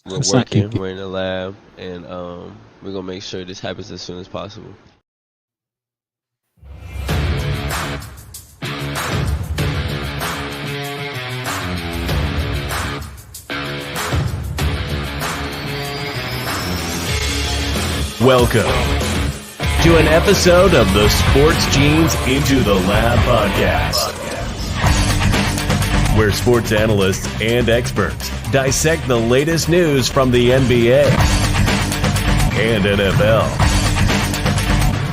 We're working. We're in the lab, and we're gonna make sure this happens as soon as possible. Welcome to an episode of the Sports Genes Into the Lab podcast, where sports analysts and experts dissect the latest news from the NBA and NFL,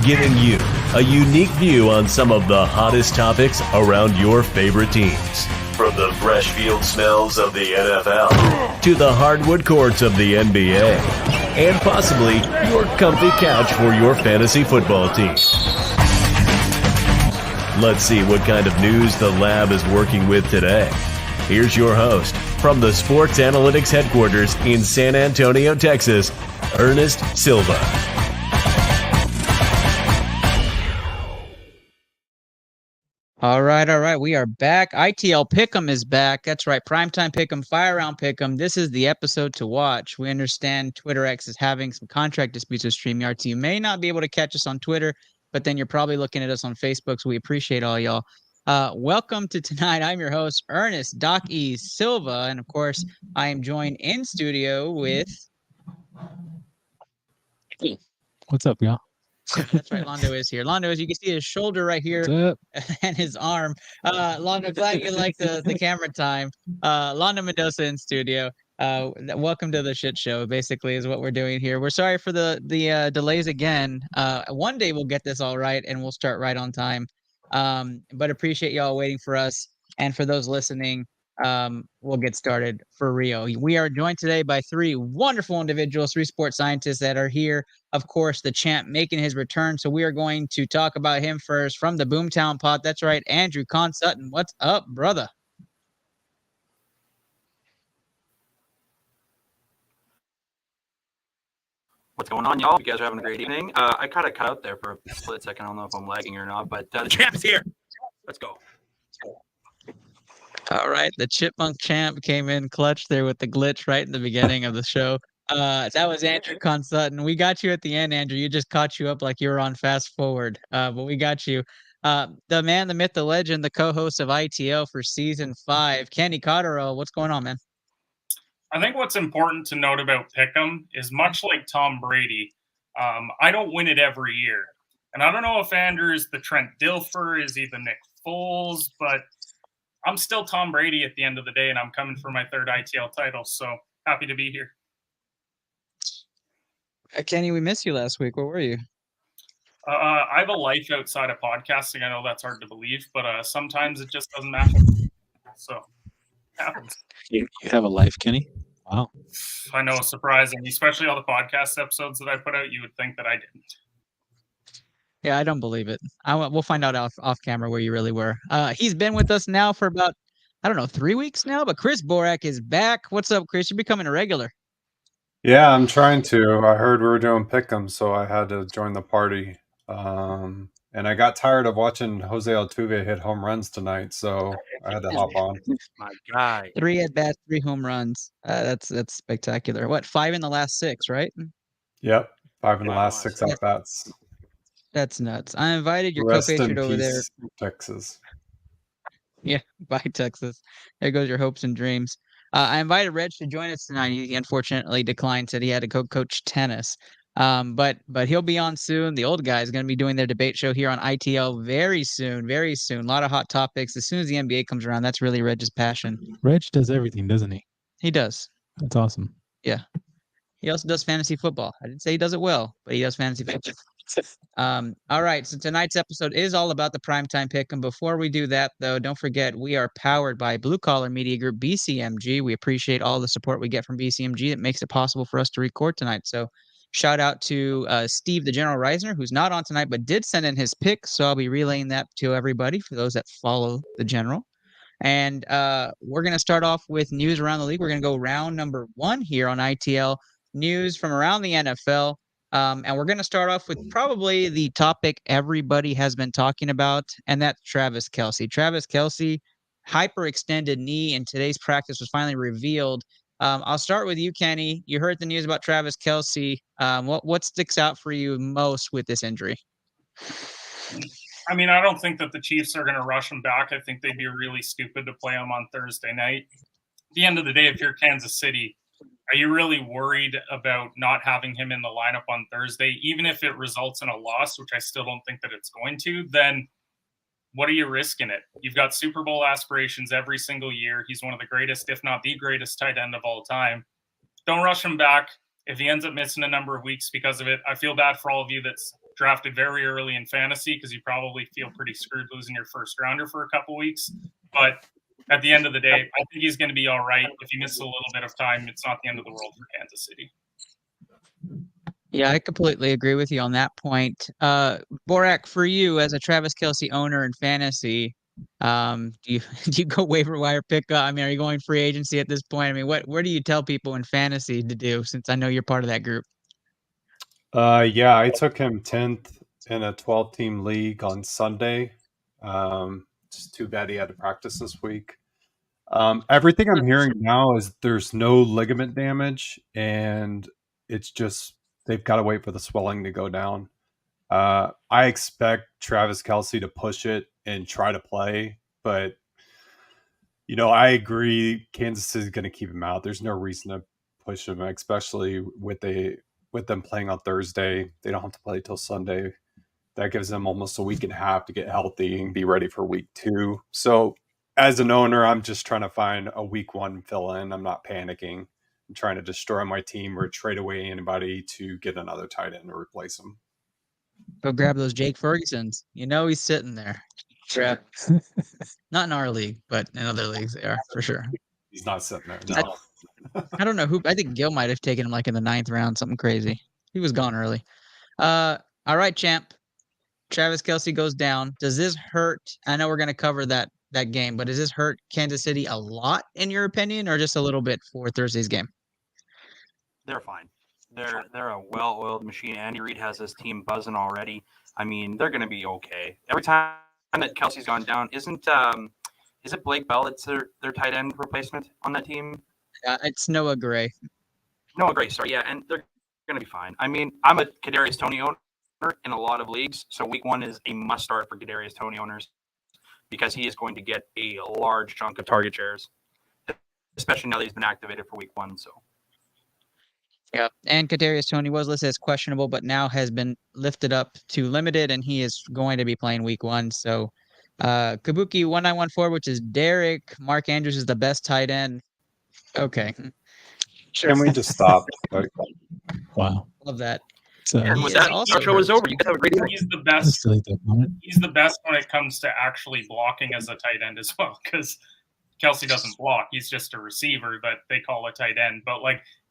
giving you a unique view on some of the hottest topics around your favorite teams. From the fresh field smells of the NFL to the hardwood courts of the NBA, and possibly your comfy couch for your fantasy football team. Let's see what kind of news the lab is working with today. Here's your host from the Sports Analytics headquarters in San Antonio, Texas, Ernest Silva. All right. We are back. ITL Pick Em is back. That's right. Primetime Pick Em, Fire Round Pick Em. This is the episode to watch. We understand Twitter X is having some contract disputes with StreamYard, so you may not be able to catch us on Twitter, but then you're probably looking at us on Facebook, so we appreciate all y'all. Welcome to tonight. I'm your host, Ernest Doc E. Silva, and of course, I am joined in studio with... What's up, y'all? That's right. Londo is here. Londo, as you can see, his shoulder right here and his arm. Londo, glad you like the camera time. Londo Mendoza in studio. Welcome to the shit show, basically, is what we're doing here. We're sorry for the delays again. One day we'll get this all right and we'll start right on time. But appreciate y'all waiting for us. And for those listening, we'll get started for real. We are joined today by three wonderful individuals, three sports scientists that are here. Of course, the champ making his return. So we are going to talk about him first from the Boomtown Pod. That's right, Andrew Con Sutton. What's up, brother? What's going on, y'all? You guys are having a great evening. I kind of cut out there for a split second. I don't know if I'm lagging or not, but the champ's here. Let's go. All right, the Chipmunk champ came in clutch there with the glitch right in the beginning of the show. That was Andrew Con Sutton. We got you at the end, Andrew. You just caught you up like you were on fast forward, but we got you. The man, the myth, the legend, the co-host of ITL for season 5, Kenny Cotterill. What's going on, man? I think what's important to note about Pick'em is much like Tom Brady, I don't win it every year. And I don't know if Andrew's the Trent Dilfer, is he the Nick Foles, but I'm still Tom Brady at the end of the day, and I'm coming for my third ITL title, so happy to be here. Kenny, we missed you last week. Where were you? I have a life outside of podcasting. I know that's hard to believe, but sometimes it just doesn't matter. So, it happens. You have a life, Kenny? Wow. I know, surprising, especially all the podcast episodes that I put out. You would think that I didn't. Yeah, I don't believe it. We'll find out off camera where you really were. He's been with us now for about, 3 weeks now, but Chris Borak is back. What's up, Chris? You're becoming a regular. Yeah, I'm trying to. I heard we were doing Pick'em, so I had to join the party. And I got tired of watching Jose Altuve hit home runs tonight, so I had to hop on. My guy. 3 at bats, 3 home runs. That's spectacular. What, 5 in the last 6, right? Yep, 5 in the last 6 at bats. That's nuts. I invited your Rest co-patron in over there. peace, Texas. Yeah, bye, Texas. There goes your hopes and dreams. I invited Reg to join us tonight. He unfortunately declined, said he had to go coach tennis. But he'll be on soon. The old guy is going to be doing their debate show here on ITL very soon, very soon. A lot of hot topics. As soon as the NBA comes around, that's really Reg's passion. Reg does everything, doesn't he? He does. That's awesome. Yeah. He also does fantasy football. I didn't say he does it well, but he does fantasy football. All right, so tonight's episode is all about the primetime pick. And before we do that, though, don't forget we are powered by Blue Collar Media Group, BCMG. We appreciate all the support we get from BCMG. It makes it possible for us to record tonight. So shout out to Steve, the General Reisner, who's not on tonight, but did send in his pick. So I'll be relaying that to everybody for those that follow the General. And we're going to start off with news around the league. We're going to go round number 1 here on ITL. News from around the NFL. And we're going to start off with probably the topic everybody has been talking about, and that's Travis Kelce. Travis Kelce, hyperextended knee in today's practice was finally revealed. I'll start with you, Kenny. You heard the news about Travis Kelce. What sticks out for you most with this injury? I mean, I don't think that the Chiefs are going to rush him back. I think they'd be really stupid to play him on Thursday night. At the end of the day, if you're Kansas City, are you really worried about not having him in the lineup on Thursday? Even if it results in a loss, which I still don't think that it's going to, then what are you risking it? You've got Super Bowl aspirations every single year. He's one of the greatest, if not the greatest tight end of all time. Don't rush him back. If he ends up missing a number of weeks because of it, I feel bad for all of you that's drafted very early in fantasy because you probably feel pretty screwed losing your first rounder for a couple weeks. But at the end of the day, I think he's going to be all right. If he misses a little bit of time, it's not the end of the world for Kansas City. Yeah, I completely agree with you on that point. Borak, for you as a Travis Kelce owner in fantasy, do you go waiver wire pickup? I mean, are you going free agency at this point? I mean, what do you tell people in fantasy to do? Since I know you're part of that group. Yeah, I took him 10th in a 12-team league on Sunday. It's too bad he had to practice this week. Everything I'm hearing now is there's no ligament damage, and it's just they've got to wait for the swelling to go down. I expect Travis Kelce to push it and try to play, but I agree Kansas City is going to keep him out. There's no reason to push him, especially with them playing on Thursday. They don't have to play till Sunday. That gives them almost a week and a half to get healthy and be ready for week 2. So as an owner, I'm just trying to find a week 1 fill in. I'm not panicking. I'm trying to destroy my team or trade away anybody to get another tight end to replace him. Go grab those Jake Fergusons. He's sitting there. Yeah. Not in our league, but in other leagues they are for sure. He's not sitting there. No. I don't know who. I think Gil might have taken him like in the 9th round, something crazy. He was gone early. All right, champ. Travis Kelce goes down. Does this hurt? I know we're going to cover that game, but does this hurt Kansas City a lot in your opinion, or just a little bit for Thursday's game? They're fine. They're a well-oiled machine. Andy Reid has his team buzzing already. I mean, they're going to be okay. Every time that Kelce's gone down, is it Blake Bell that's their tight end replacement on that team? It's Noah Gray. Noah Gray, sorry. Yeah, and they're going to be fine. I mean, I'm a Kadarius Toney owner in a lot of leagues, so week 1 is a must-start for Kadarius Toney owners because he is going to get a large chunk of target shares, especially now that he's been activated for week 1. So. Yeah, and Kadarius Toney was listed as questionable, but now has been lifted up to limited, and he is going to be playing week 1. So, Kabuki 1914, which is Derek. Mark Andrews is the best tight end. Okay, sure. Can we just stop? Wow, love that. So, and with that, our show is over. You guys have a great day. He's the best. He's the best when it comes to actually blocking as a tight end as well, because Kelce doesn't block. He's just a receiver that they call a tight end. But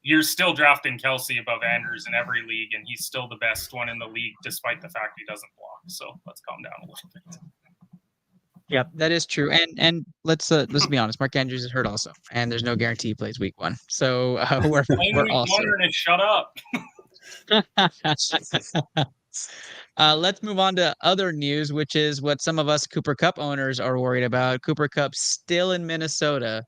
you're still drafting Kelce above Andrews in every league, and he's still the best one in the league, despite the fact he doesn't block. So let's calm down a little bit. Yeah, that is true. And let's be honest. Mark Andrews is hurt also, and there's no guarantee he plays week 1. So we're also. Shut up. Let's move on to other news, which is what some of us Cooper Kupp owners are worried about. Cooper Kupp still in Minnesota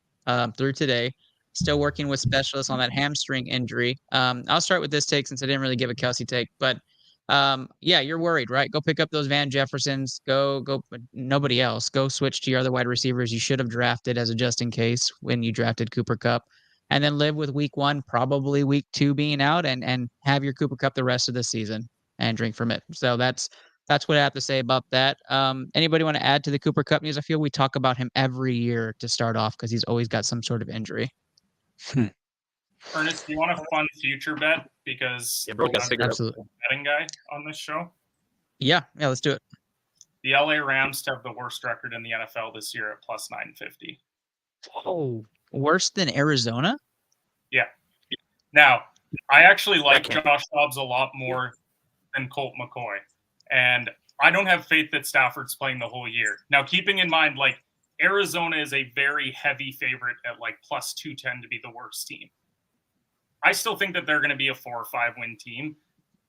through today, still working with specialists on that hamstring injury. I'll start with this take since I didn't really give a Kelce take, but yeah, you're worried, right? Go pick up those Van Jeffersons. Go. Nobody else. Go switch to your other wide receivers you should have drafted as a just in case when you drafted Cooper Kupp. And then live with week 1, probably week 2 being out, and have your Cooper Kupp the rest of the season and drink from it. So that's what I have to say about that. Anybody want to add to the Cooper Kupp news? I feel we talk about him every year to start off because he's always got some sort of injury. Ernest, do you want a fun future bet? Because bro, absolutely betting guy on this show. Yeah, let's do it. The LA Rams have the worst record in the NFL this year at plus 950. Oh, worse than Arizona? Yeah. Now, I actually like Josh Dobbs a lot more than Colt McCoy. And I don't have faith that Stafford's playing the whole year. Now, keeping in mind, Arizona is a very heavy favorite at plus 210 to be the worst team. I still think that they're going to be a 4 or 5 win team.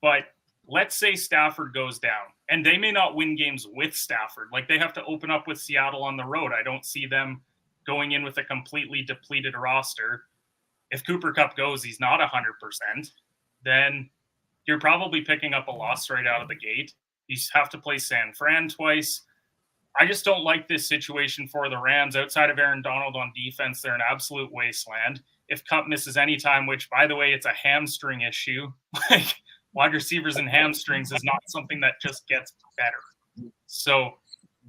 But let's say Stafford goes down. And they may not win games with Stafford. They have to open up with Seattle on the road. I don't see them going in with a completely depleted roster. if Cooper Kupp goes, he's not 100%, then you're probably picking up a loss right out of the gate. You have to play San Fran twice. I just don't like this situation for the Rams. Outside of Aaron Donald on defense, they're an absolute wasteland. If Kupp misses any time, which, by the way, it's a hamstring issue, like wide receivers and hamstrings is not something that just gets better. So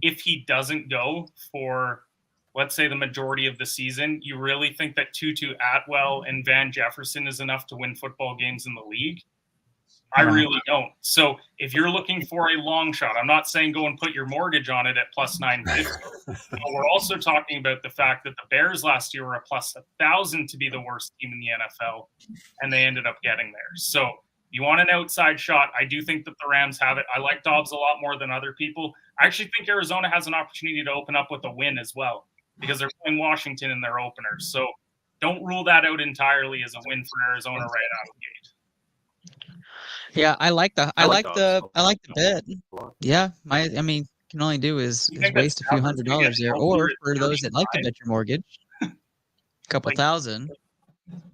if he doesn't go for, let's say, the majority of the season, you really think that Tutu Atwell and Van Jefferson is enough to win football games in the league? I really don't. So if you're looking for a long shot, I'm not saying go and put your mortgage on it at plus 950. But we're also talking about the fact that the Bears last year were a plus 1,000 to be the worst team in the NFL, and they ended up getting there. So you want an outside shot. I do think that the Rams have it. I like Dobbs a lot more than other people. I actually think Arizona has an opportunity to open up with a win as well because they're playing Washington in their opener. So don't rule that out entirely as a win for Arizona right out of the gate. Yeah, I like the bet. Dobbs. Yeah, I mean, can only do is waste a few $100 there, or for those that like to bet your mortgage, a couple thousand.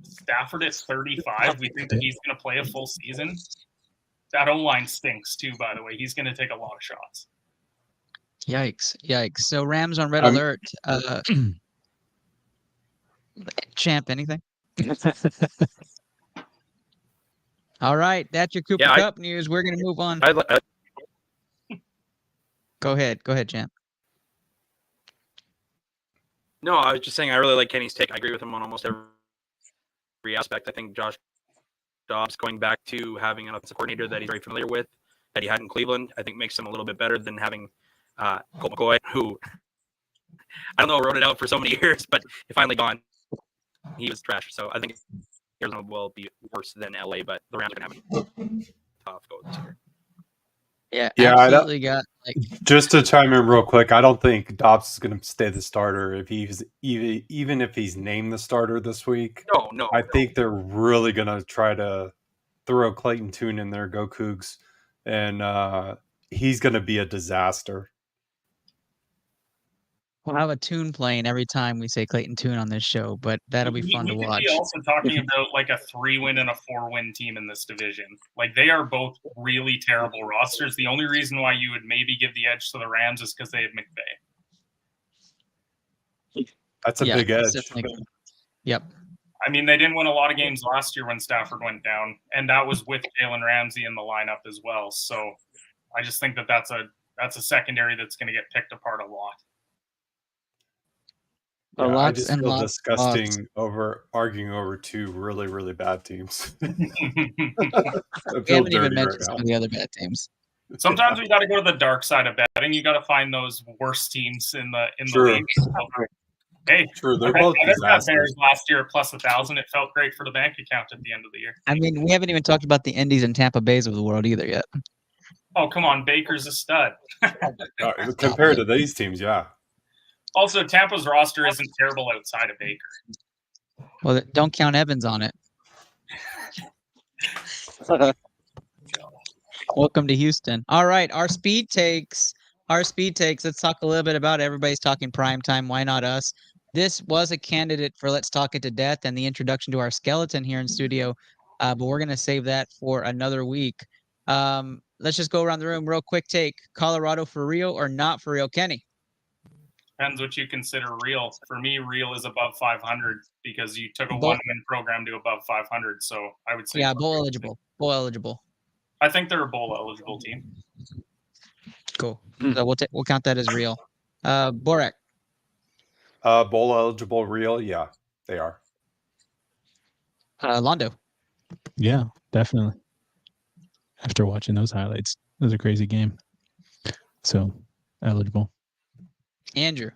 Stafford at 35. We think that he's going to play a full season. That O-line stinks too, by the way. He's going to take a lot of shots. Yikes. So Rams on red alert. Champ, anything? All right, that's your Cooper Kupp news. We're going to move on. Go ahead, Champ. No, I was just saying I really like Kenny's take. I agree with him on almost every aspect. I think Josh Dobbs going back to having an offensive coordinator that he's very familiar with, that he had in Cleveland, I think makes him a little bit better than having Colt McCoy, who I don't know, wrote it out for so many years, but he finally gone. He was trash. So I think Arizona will be worse than LA, but the Rams are going to have a tough go this year. Yeah, absolutely got just to chime in real quick. I don't think Dobbs is going to stay the starter if he's even if he's named the starter this week. No. I think they're really going to try to throw Clayton Tune in there, go Cougs, and he's going to be a disaster. We'll have a tune playing every time we say Clayton Tune on this show, but that'll be fun to watch. We're also talking about like a 3-win and a 4-win team in this division. Like they are both really terrible rosters. The only reason why you would maybe give the edge to the Rams is because they have McVay. That's a big edge. Yep. I mean, they didn't win a lot of games last year when Stafford went down, and that was with Jalen Ramsey in the lineup as well. So I just think that that's a secondary that's going to get picked apart a lot. I just feel disgusting over arguing over two really, really bad teams. We haven't even mentioned some of the other bad teams. Sometimes we got to go to the dark side of betting. You got to find those worst teams in the league. Hey, true. They're both disasters. Last year plus 1,000. It felt great for the bank account at the end of the year. I mean, we haven't even talked about the Indies and Tampa Bays of the world either yet. Oh, come on. Baker's a stud. Compared to these teams, yeah. Also, Tampa's roster isn't terrible outside of Baker. Well, don't count Evans on it. Welcome to Houston. All right, our speed takes. Let's talk a little bit about it. Everybody's talking primetime. Why not us? This was a candidate for Let's Talk It to Death and the introduction to our skeleton here in studio, but we're going to save that for another week. Let's just go around the room real quick. Take Colorado for real or not for real, Kenny? Depends what you consider real. For me, real is above 500 because you took a one-win program to above 500. So I would say bowl eligible. I think they're a bowl eligible team. Cool. So we'll count that as real. Borak. Bowl eligible real, yeah, they are. Londo. Yeah, definitely. After watching those highlights, it was a crazy game. So eligible. Andrew.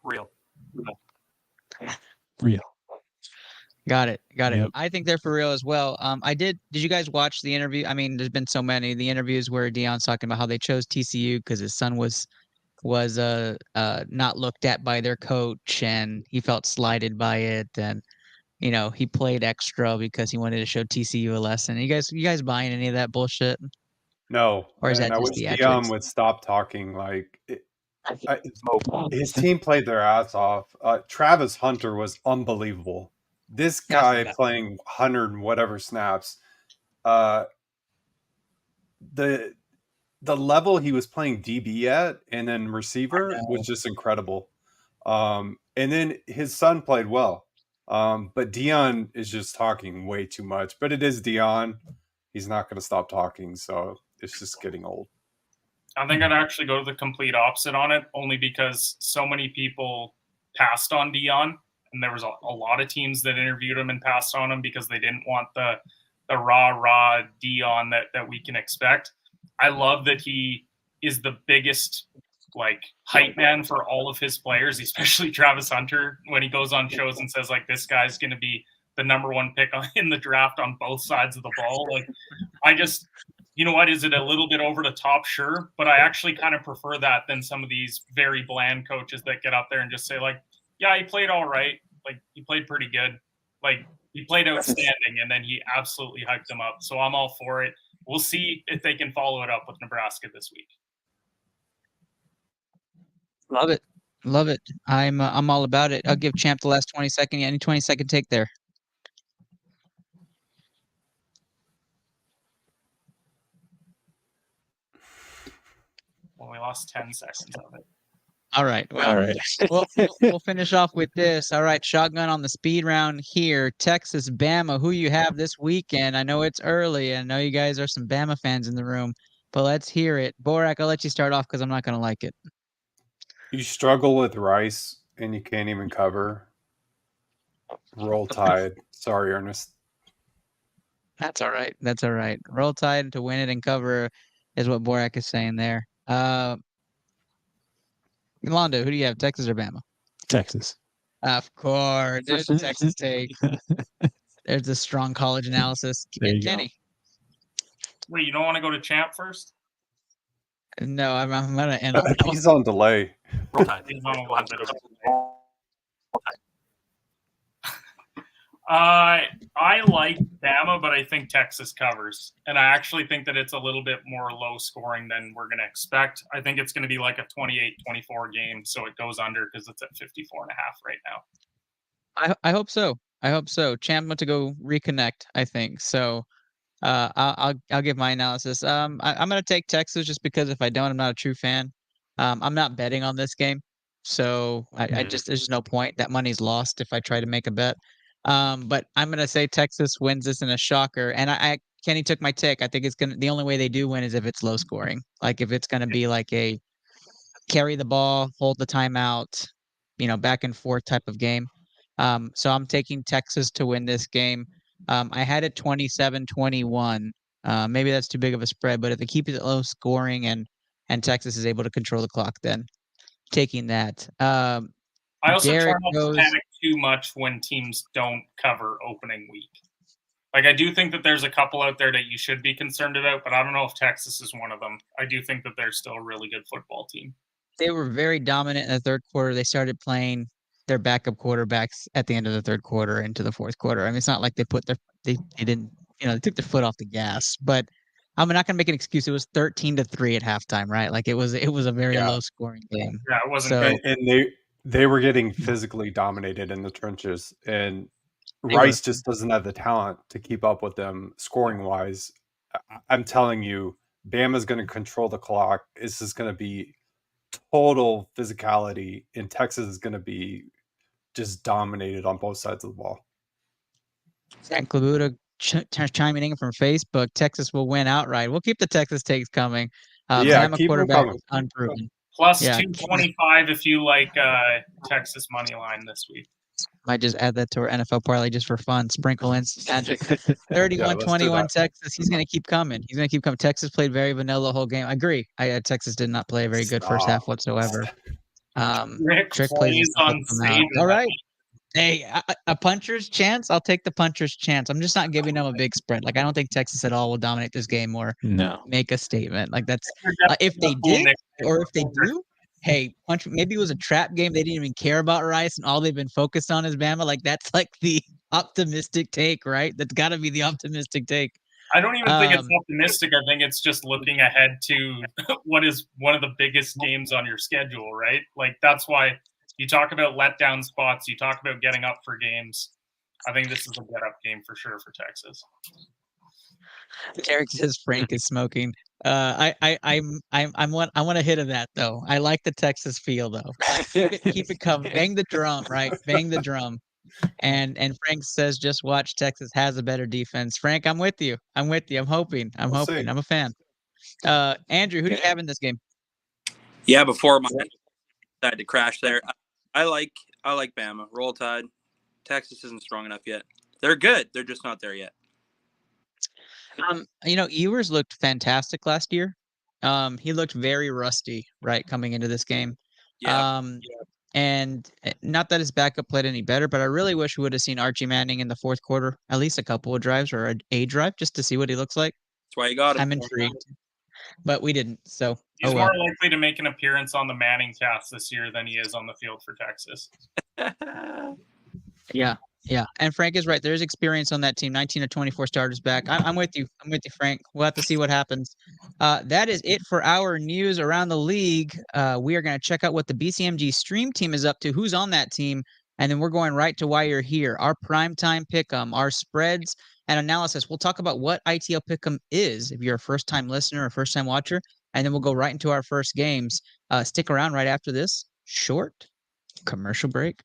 Real. Got it. Yep. I think they're for real as well. Did you guys watch the interview? I mean, there's been so many. The interviews where Deion's talking about how they chose TCU because his son was not looked at by their coach and he felt slighted by it, and he played extra because he wanted to show TCU a lesson. You guys buying any of that bullshit? No. Or is that I just wish the Deion would stop talking like His team played their ass off. Travis Hunter was unbelievable. This guy playing 100 and whatever snaps. The level he was playing DB at and then receiver was just incredible. And then his son played well. But Dion is just talking way too much. But it is Dion. He's not going to stop talking, so it's just getting old. I think I'd actually go to the complete opposite on it, only because so many people passed on Dion, and there was a lot of teams that interviewed him and passed on him because they didn't want the raw Dion that we can expect. I love that he is the biggest hype man for all of his players, especially Travis Hunter, when he goes on shows and says this guy's going to be the number one pick in the draft on both sides of the ball. You know what? Is it a little bit over the top? Sure. But I actually kind of prefer that than some of these very bland coaches that get up there and just say yeah, he played all right. He played pretty good. He played outstanding, and then he absolutely hyped them up. So I'm all for it. We'll see if they can follow it up with Nebraska this week. Love it. Love it. I'm all about it. I'll give Champ the last 20 second. Any 20-second take there. Well, we lost 10 seconds of it. All right. Well, all right. We'll finish off with this. All right. Shotgun on the speed round here. Texas, Bama. Who you have this weekend? I know it's early. I know you guys are some Bama fans in the room, but let's hear it. Borak, I'll let you start off because I'm not going to like it. You struggle with Rice and you can't even cover. Roll Tide. Sorry, Ernest. That's all right. That's all right. Roll Tide to win it and cover is what Borak is saying there. Yolanda, who do you have, Texas or Bama? Texas. Of course. There's the Texas take. There's a strong college analysis. Kenny. Wait, you don't want to go to Champ first? No, I'm going to end up. He's on delay. He's on a little bit of delay. I like Bama, but I think Texas covers. And I actually think that it's a little bit more low scoring than we're going to expect. I think it's going to be like a 28-24 game, so it goes under because it's at 54.5 right now. I hope so. I hope so. Champ went to go reconnect, I think. So I'll give my analysis. I'm going to take Texas just because if I don't, I'm not a true fan. I'm not betting on this game. So I just there's no point. That money's lost if I try to make a bet. But I'm gonna say Texas wins this in a shocker. And Kenny took my take. I think the only way they do win is if it's low scoring. If it's gonna be a carry the ball, hold the timeout, back and forth type of game. So I'm taking Texas to win this game. I had it 27-21. Maybe that's too big of a spread, but if they keep it low scoring and Texas is able to control the clock, then taking that. I also try not to panic too much when teams don't cover opening week. I do think that there's a couple out there that you should be concerned about, but I don't know if Texas is one of them. I do think that they're still a really good football team. They were very dominant in the third quarter. They started playing their backup quarterbacks at the end of the third quarter into the fourth quarter. I mean, it's not like they didn't, they took their foot off the gas, but I'm not going to make an excuse. It was 13-3 at halftime, right? It was a very low scoring game. Yeah, it wasn't. And they were getting physically dominated in the trenches, and Rice just doesn't have the talent to keep up with them scoring wise. I'm telling you, Bama's going to control the clock. This is going to be total physicality, and Texas is going to be just dominated on both sides of the ball. Zach Klabuta chiming in from Facebook. Texas will win outright. We'll keep the Texas takes coming. Bama quarterback is unproven. Plus 225 if you like Texas money line this week. Might just add that to our NFL parlay just for fun. Sprinkle in magic. 31-21 Texas. He's going to keep coming. Texas played very vanilla the whole game. I agree. Texas did not play a very good first half whatsoever. Trick plays on stage. All right. Hey, a puncher's chance? I'll take the puncher's chance. I'm just not giving them a big spread. I don't think Texas at all will dominate this game or make a statement. That's if they did or if they do. Hey, maybe it was a trap game. They didn't even care about Rice, and all they've been focused on is Bama. That's the optimistic take, right? That's got to be the optimistic take. I don't even think it's optimistic. I think it's just looking ahead to what is one of the biggest games on your schedule, right? Like, that's why you talk about letdown spots. You talk about getting up for games. I think this is a get up game for sure for Texas. Derek says Frank is smoking. I want to hit of that though. I like the Texas feel though. Keep it coming. Bang the drum, right? Bang the drum. And Frank says, just watch. Texas has a better defense. Frank, I'm with you. I'm hoping. We'll see. I'm a fan. Andrew, who do you have in this game? Yeah, before my decided to crash there, I like Bama. Roll Tide. Texas isn't strong enough yet. They're good. They're just not there yet. Ewers looked fantastic last year. He looked very rusty, right, coming into this game. Yeah. And not that his backup played any better, but I really wish we would have seen Archie Manning in the fourth quarter, at least a couple of drives or a drive, just to see what he looks like. That's why you got him. I'm intrigued, but we didn't. So he's more likely to make an appearance on the Manning cast this year than he is on the field for Texas. Yeah. And Frank is right. There's experience on that team. 19 to 24 starters back. I'm with you. Frank. We'll have to see what happens. That is it for our news around the league. We are going to check out what the BCMG stream team is up to, who's on that team, and then we're going right to why you're here. Our primetime pick 'em, our spreads and analysis. We'll talk about what ITL pick 'em is if you're a first-time listener or first-time watcher, and then we'll go right into our first games. Stick around right after this short commercial break.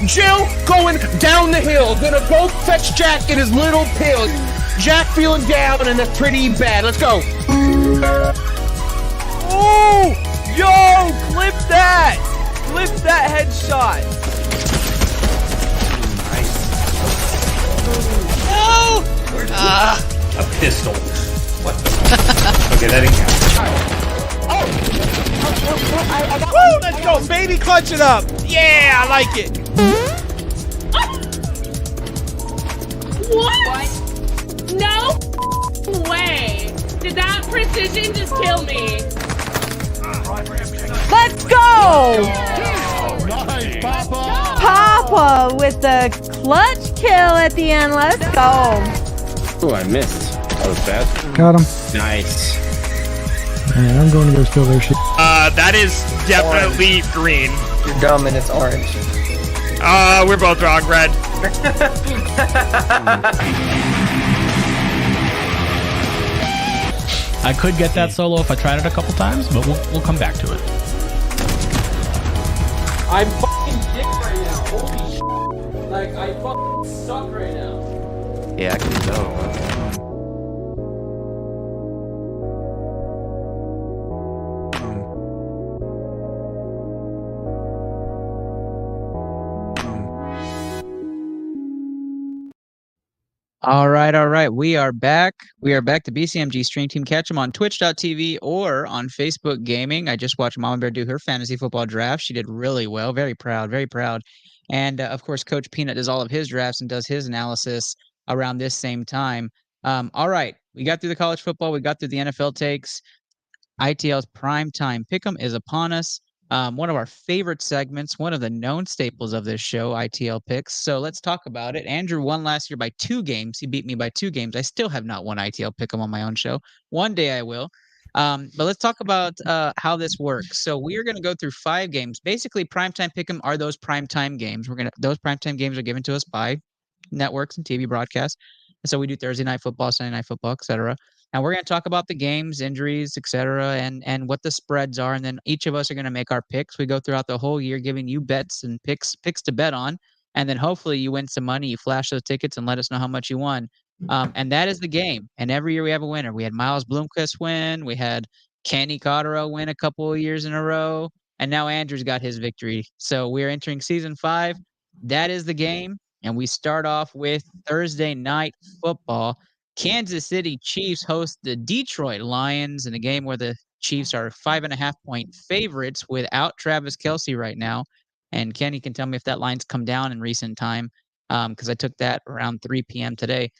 Jill going down the hill, gonna go fetch Jack in his little pill. Jack feeling down and that's pretty bad. Let's go. Oh, yo, clip that headshot. No! A pistol. What the Okay, that didn't count. Woo, let's go, baby, clutch it up. Yeah, I like it. What? No way. Did that precision just kill me? Let's go! Nice, Papa with the clutch kill at the end. Let's go. Oh, I missed. That was bad. Got him. Nice. Man, I'm going to go steal their shit. That is definitely green. You're dumb and it's orange. We're both wrong, red. I could get that solo if I tried it a couple times, but we'll come back to it. I'm fucking dick right now. Holy shit. Like, I fucking suck right now. Yeah, I can tell. All right. We are back. The BCMG stream team. Catch them on twitch.tv or on Facebook Gaming. I just watched Mama Bear do her fantasy football draft. She did really well. Very proud. And of course, Coach Peanut does all of his drafts and does his analysis around this same time. All right. We got through the college football. We got through the NFL takes. ITL's primetime pick'em is upon us. One of our favorite segments, one of the known staples of this show, ITL picks. So let's talk about it. Andrew won last year by 2 games. He beat me by 2 games. I still have not won ITL pick'em on my own show. One day I will. But let's talk about how this works. So we are going to go through 5 games. Basically, primetime pick'em are those primetime games. Those primetime games are given to us by networks and TV broadcasts. And so we do Thursday night football, Sunday night football, etc. And we're going to talk about the games, injuries, etc., and what the spreads are. And then each of us are going to make our picks. We go throughout the whole year giving you bets and picks to bet on. And then hopefully you win some money. You flash those tickets and let us know how much you won. And that is the game. And every year we have a winner. We had Miles Bloomquist win. We had Kenny Cotterill win a couple of years in a row. And now Andrew's got his victory. So we're entering season 5. That is the game. And we start off with Thursday night football. Kansas City Chiefs host the Detroit Lions in a game where the Chiefs are 5.5-point favorites without Travis Kelce right now. And Kenny can tell me if that line's come down in recent time because I took that around 3 p.m. today.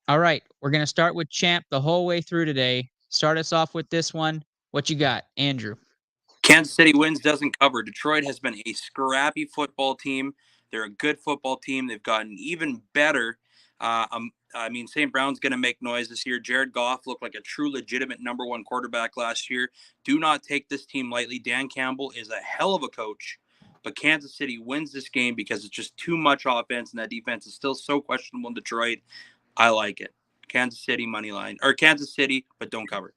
All right, we're gonna start with Champ the whole way through today. Start us off with this one. What you got, Andrew? Kansas City wins, doesn't cover. Detroit has been a scrappy football team. They're a good football team. They've gotten even better. St. Brown's going to make noise this year. Jared Goff looked like a true legitimate number one quarterback last year. Do not take this team lightly. Dan Campbell is a hell of a coach, but Kansas City wins this game because it's just too much offense, and that defense is still so questionable in Detroit. I like it. Kansas City money line, or Kansas City, but don't cover.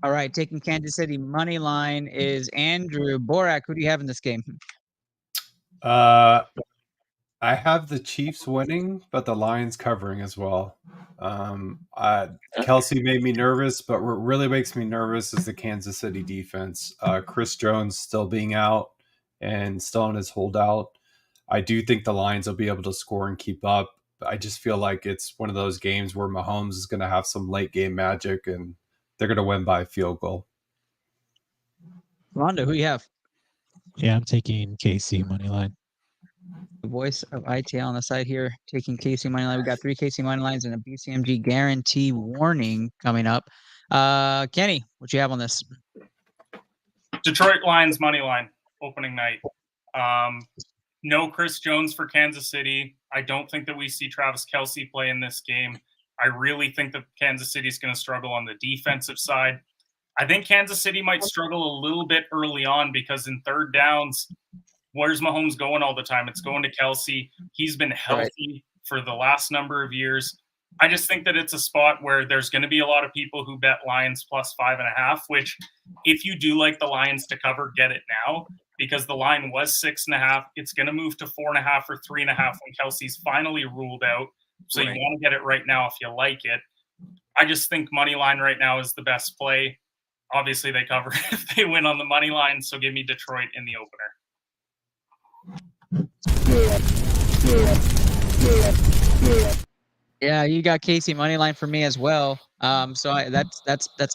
All right, taking Kansas City money line is Andrew. Borak, who do you have in this game? I have the Chiefs winning, but the Lions covering as well. Kelce made me nervous, but what really makes me nervous is the Kansas City defense. Chris Jones still being out and still on his holdout. I do think the Lions will be able to score and keep up. I just feel like it's one of those games where Mahomes is going to have some late game magic and they're going to win by a field goal. Rondo, who you have? Yeah, I'm taking KC money line. The voice of ITL on the side here, taking KC money line. We got 3 KC money lines and a BCMG guarantee warning coming up. Kenny, what you have on this? Detroit Lions money line opening night. No Chris Jones for Kansas City. I don't think that we see Travis Kelce play in this game. I really think that Kansas City is going to struggle on the defensive side. I think Kansas City might struggle a little bit early on because in third downs, where's Mahomes going all the time? It's going to Kelce. He's been healthy for the last number of years. I just think that it's a spot where there's going to be a lot of people who bet Lions plus 5.5, which if you do like the Lions to cover, get it now because the line was 6.5. It's going to move to 4.5 or 3.5 when Kelce's finally ruled out. So you want to get it right now if you like it. I just think money line right now is the best play. Obviously, they cover if they win on the money line. So give me Detroit in the opener. Yeah, you got Casey money line for me as well. That's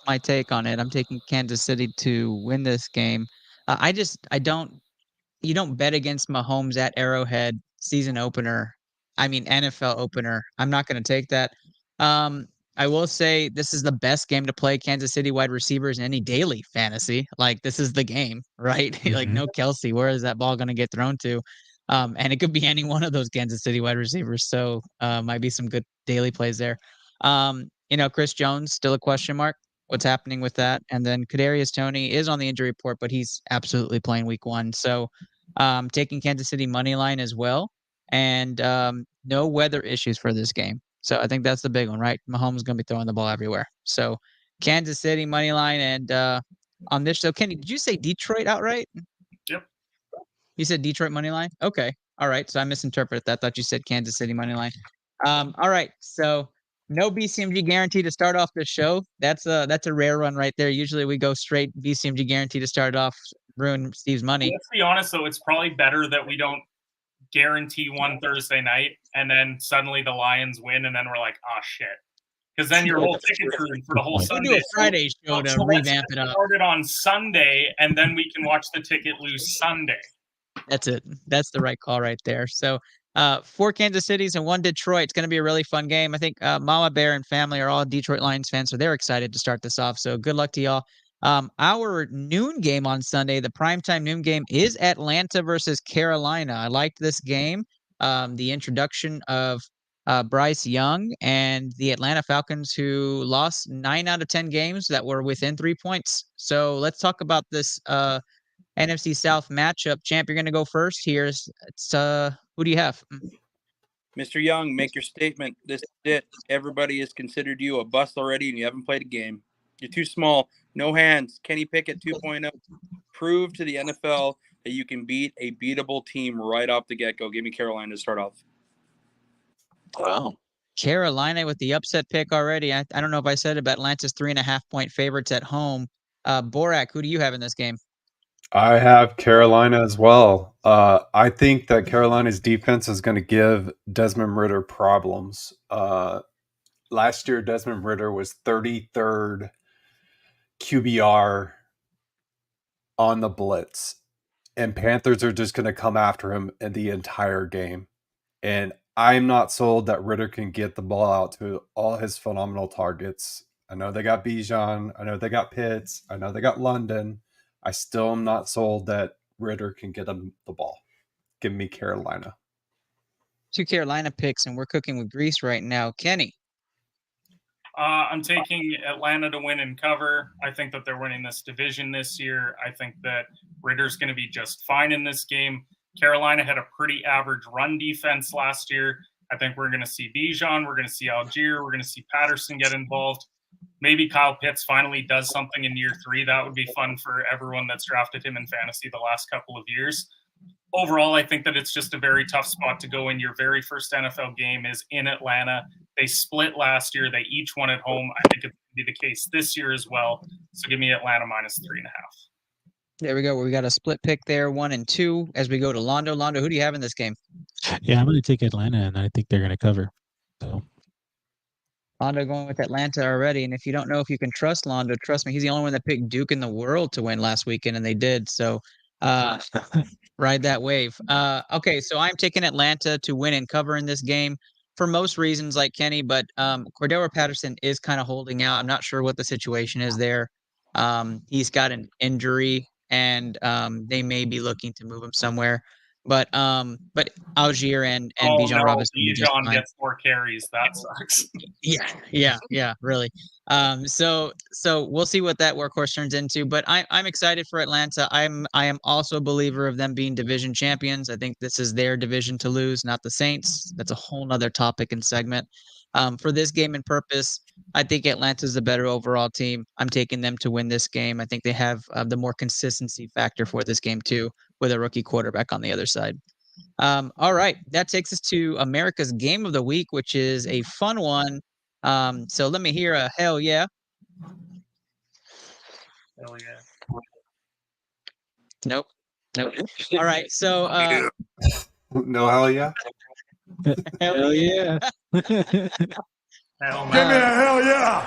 my take on it. I'm taking Kansas City to win this game. You don't bet against Mahomes at Arrowhead season opener. I mean NFL opener. I'm not going to take that. I will say this is the best game to play Kansas City wide receivers in any daily fantasy. Like this is the game, right? Like no Kelce. Where is that ball going to get thrown to? And it could be any one of those Kansas City wide receivers. So might be some good daily plays there. Chris Jones still a question mark. What's happening with that? And then Kadarius Toney is on the injury report, but he's absolutely playing week 1. So taking Kansas City money line as well. And no weather issues for this game. So I think that's the big one, right? Mahomes is going to be throwing the ball everywhere. So Kansas City money line. And on this show, Kenny, did you say Detroit outright? Yep. You said Detroit money line? Okay. All right. So I misinterpreted that. I thought you said Kansas City money line. All right. So no BCMG guarantee to start off the show. That's a rare one right there. Usually we go straight BCMG guarantee to start off, ruin Steve's money. Let's be honest, though. It's probably better that we don't guarantee one Thursday night and then suddenly the Lions win and then we're like, oh, shit. Because then your whole ticket crew for the whole Sunday. We do a Friday show to revamp it up. Start it on Sunday and then we can watch the ticket lose Sunday. That's it. That's the right call right there. So 4 Kansas Cities and 1 Detroit. It's going to be a really fun game. I think Mama Bear and family are all Detroit Lions fans, so they're excited to start this off. So good luck to y'all. Our noon game on Sunday, the primetime noon game, is Atlanta versus Carolina. I liked this game. The introduction of Bryce Young and the Atlanta Falcons, who lost 9 out of 10 games that were within 3 points. So let's talk about this NFC South matchup. Champ, you're going to go first here. Who do you have? Mr. Young, make your statement. This is it. Everybody has considered you a bust already, and you haven't played a game. You're too small. No hands. Kenny Pickett 2.0. Prove to the NFL that you can beat a beatable team right off the get-go. Give me Carolina to start off. Wow. Carolina with the upset pick already. I don't know if I said it, but Atlanta's 3.5-point favorites at home. Borak, who do you have in this game? I have Carolina as well. I think that Carolina's defense is going to give Desmond Ridder problems. Last year, Desmond Ridder was 33rd QBR on the blitz, and Panthers are just going to come after him in the entire game. And I'm not sold that Ritter can get the ball out to all his phenomenal targets. I know they got Bijan. I know they got Pitts. I know they got London. I still am not sold that Ritter can get him the ball. Give me Carolina. 2 Carolina picks, and we're cooking with grease right now. Kenny. I'm taking Atlanta to win and cover. I think that they're winning this division this year. I think that Ritter's going to be just fine in this game. Carolina had a pretty average run defense last year. I think we're going to see Bijan. We're going to see Algier. We're going to see Patterson get involved. Maybe Kyle Pitts finally does something in year 3. That would be fun for everyone that's drafted him in fantasy the last couple of years. Overall, I think that it's just a very tough spot to go in. Your very first NFL game is in Atlanta. They split last year. They each won at home. I think it's going to be the case this year as well. So give me Atlanta -3.5. There we go. We got a split pick there, 1 and 2. As we go to Londo. Londo, who do you have in this game? Yeah, I'm going to take Atlanta, and I think they're going to cover. So Londo going with Atlanta already. And if you don't know if you can trust Londo, trust me, he's the only one that picked Duke in the world to win last weekend, and they did. So ride that wave. Okay, so I'm taking Atlanta to win and cover in this game for most reasons like Kenny, but Cordero Patterson is kind of holding out. I'm not sure what the situation is there. He's got an injury, and they may be looking to move him somewhere. But Algier and Bijan Robinson Bijan gets 4 carries. That sucks. Yeah, really. So we'll see what that workhorse turns into. But I'm excited for Atlanta. I am also a believer of them being division champions. I think this is their division to lose, not the Saints. That's a whole nother topic and segment. For this game and purpose, I think Atlanta's the better overall team. I'm taking them to win this game. I think they have the more consistency factor for this game too, with a rookie quarterback on the other side. All right, that takes us to America's Game of the Week, which is a fun one. So let me hear a hell yeah. Hell yeah. Nope. All right, so no hell yeah. Hell yeah. Hell Give me a hell yeah.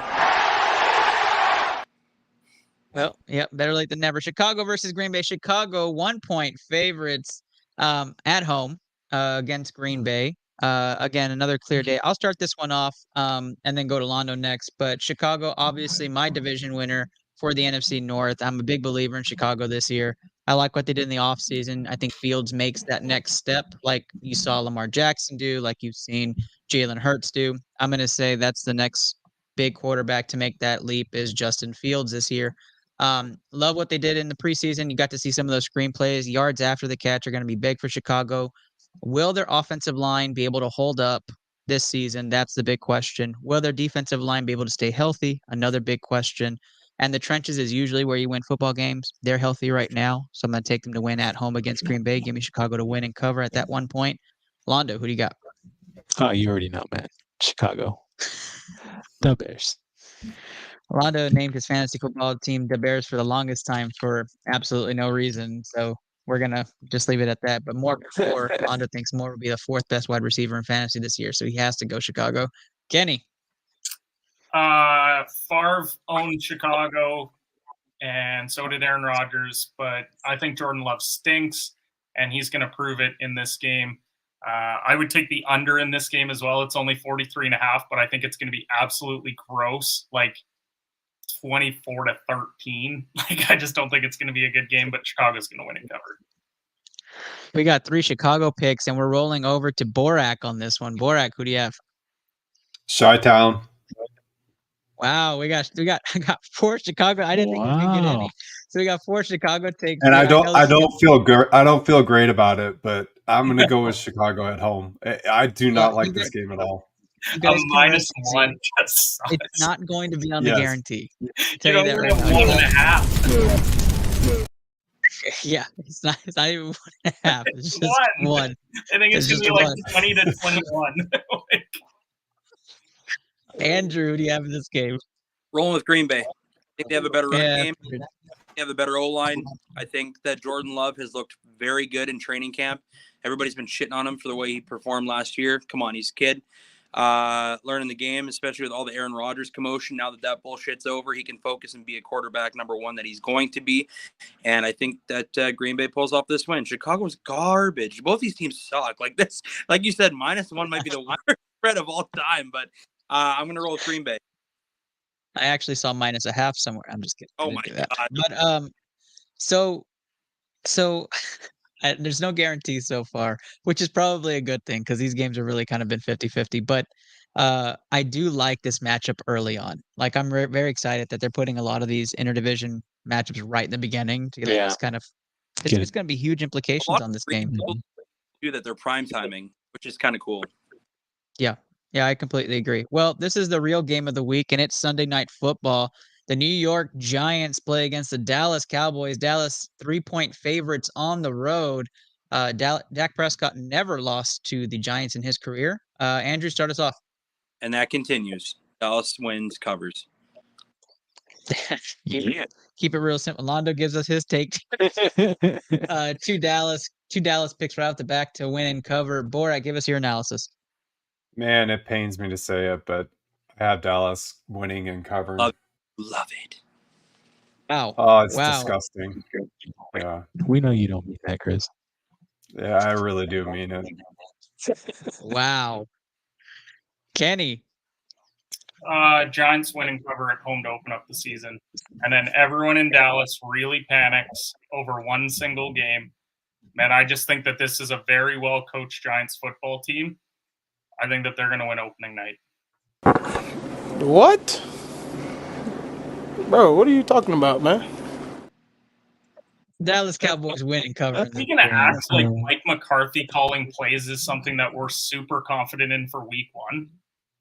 Well, yeah, better late than never. Chicago versus Green Bay. Chicago 1-point favorites at home against Green Bay. Again, another clear day. I'll start this one off and then go to Londo next. But Chicago, obviously my division winner for the NFC North. I'm a big believer in Chicago this year. I like what they did in the offseason. I think Fields makes that next step like you saw Lamar Jackson do, like you've seen Jalen Hurts do. I'm going to say that's the next big quarterback to make that leap is Justin Fields this year. Love what they did in the preseason. You got to see some of those screenplays. Yards after the catch are going to be big for Chicago. Will their offensive line be able to hold up this season? That's the big question. Will their defensive line be able to stay healthy? Another big question. And the trenches is usually where you win football games. They're healthy right now, so I'm going to take them to win at home against Green Bay. Give me Chicago to win and cover at that 1 point. Londo, who do you got? Oh, you already know, man. Chicago. The Bears. Londo named his fantasy football team the Bears for the longest time for absolutely no reason. So we're going to just leave it at that. But Moore, Londo thinks Moore will be the 4th best wide receiver in fantasy this year. So he has to go Chicago. Kenny. Favre owned Chicago, and so did Aaron Rodgers. But I think Jordan Love stinks, and he's going to prove it in this game. I would take the under in this game as well. It's only 43.5, but I think it's going to be absolutely gross, like 24-13. Like, I just don't think it's going to be a good game, but Chicago's going to win and cover. We got 3 Chicago picks, and we're rolling over to Borak on this one. Borak, who do you have? Chi-Town. Wow, I got 4 Chicago. I didn't think we could get any. So we got 4 Chicago takes. And I don't feel great about it, but I'm going to go with Chicago at home. I do not like this game at all. -1 just sucks. It's not going to be on the guarantee. You don't even have 1.5. Yeah, it's not even 1.5. It's just 1. I think it's going to be like 20-21. Andrew, who do you have in this game? Rolling with Green Bay. I think they have a better run game. They have a better O-line. I think that Jordan Love has looked very good in training camp. Everybody's been shitting on him for the way he performed last year. Come on, he's a kid. learning the game, especially with all the Aaron Rodgers commotion. Now that bullshit's over, he can focus and be a quarterback number one that he's going to be. And I think that Green Bay pulls off this win. Chicago's garbage. Both these teams suck. Like this, like you said, -1 might be the worst spread of all time. But I'm going to roll with Green Bay. I actually saw -0.5 somewhere. I'm just kidding. Oh my God. But so there's no guarantees so far, which is probably a good thing because these games have really kind of been 50-50. But I do like this matchup early on. Like I'm very excited that they're putting a lot of these interdivision matchups right in the beginning to get this kind of. It's going to be huge implications on this game. Too, that they're prime timing, which is kind of cool. Yeah, I completely agree. Well, this is the real game of the week, and it's Sunday Night Football. The New York Giants play against the Dallas Cowboys. Dallas 3-point favorites on the road. Dak Prescott never lost to the Giants in his career. Andrew, start us off. And that continues. Dallas wins, covers. Keep it real simple. Londo gives us his take. Two Dallas picks right off the back to win and cover. Borat, give us your analysis. Man, it pains me to say it, but I have Dallas winning and covering. Love it. Wow. Oh, it's disgusting. Yeah. We know you don't mean that, Chris. Yeah, I really do mean it. Wow. Kenny. Giants win and cover at home to open up the season. And then everyone in Dallas really panics over one single game. Man, I just think that this is a very well-coached Giants football team. I think that they're going to win opening night. What? Bro, what are you talking about, man? Dallas Cowboys win and cover. Speaking of acts like Mike McCarthy calling plays is something that we're super confident in for week one.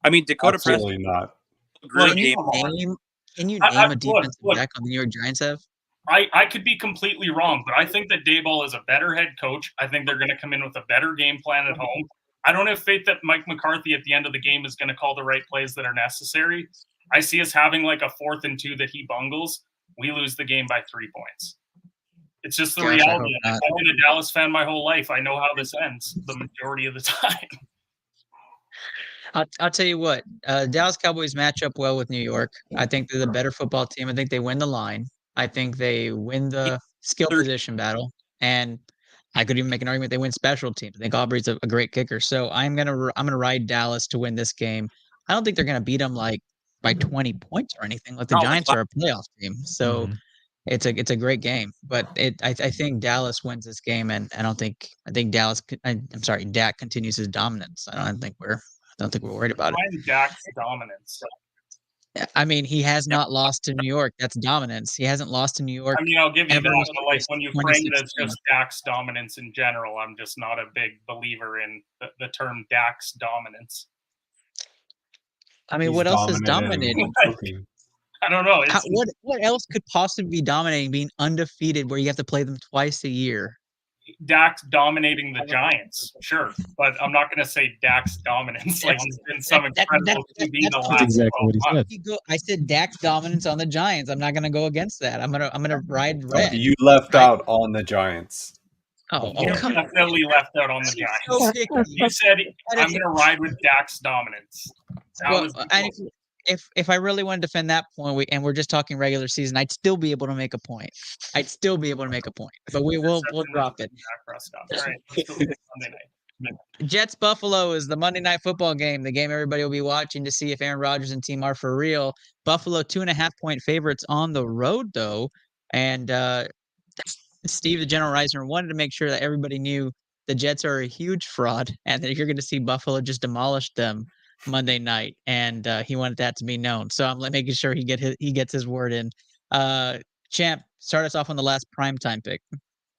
I mean, Dakota Absolutely not. Can you name a defensive back on the New York Giants have? I could be completely wrong, but I think that Daboll is a better head coach. I think they're going to come in with a better game plan at home. I don't have faith that Mike McCarthy at the end of the game is going to call the right plays that are necessary. I see us having like a 4th and 2 that he bungles. We lose the game by 3 points. It's just the reality. I've been a Dallas fan my whole life. I know how this ends the majority of the time. I'll tell you what. Dallas Cowboys match up well with New York. I think they're the better football team. I think they win the line. I think they win the skill position battle. And I could even make an argument they win special teams. I think Aubrey's a great kicker. So I'm gonna ride Dallas to win this game. I don't think they're gonna beat them like by 20 points or anything. Like the Giants are a playoff team. So it's a great game. But I think Dallas wins this game, and I think Dak continues his dominance. I don't think we're worried about it. Dak's dominance. I mean, he has not lost to New York. That's dominance. He hasn't lost to New York. I mean, I'll give you that. But like when you frame it as just Dak's dominance in general, I'm just not a big believer in the term Dak's dominance. I mean, what else is dominating? I don't know. What else could possibly be dominating? Being undefeated, where you have to play them twice a year. Dak's dominating the Giants, sure, but I'm not going to say Dak's dominance like it's been some incredible TV the last exactly what he said. I said Dak's dominance on the Giants. I'm not going to go against that. I'm gonna ride red. You left out on the Giants. Oh, you definitely left out on the Giants. You said I'm going to ride with Dak's dominance. If I really want to defend that point, and we're just talking regular season, I'd still be able to make a point. But we'll drop it. All right, let's go Sunday night. Jets Buffalo is the Monday Night Football game. The game everybody will be watching to see if Aaron Rodgers and team are for real. Buffalo 2.5-point favorites on the road though, and Steve, the general manager, wanted to make sure that everybody knew the Jets are a huge fraud, and that you're going to see Buffalo just demolish them Monday night, and he wanted that to be known. So I'm making sure he gets his word in. Champ, start us off on the last primetime pick.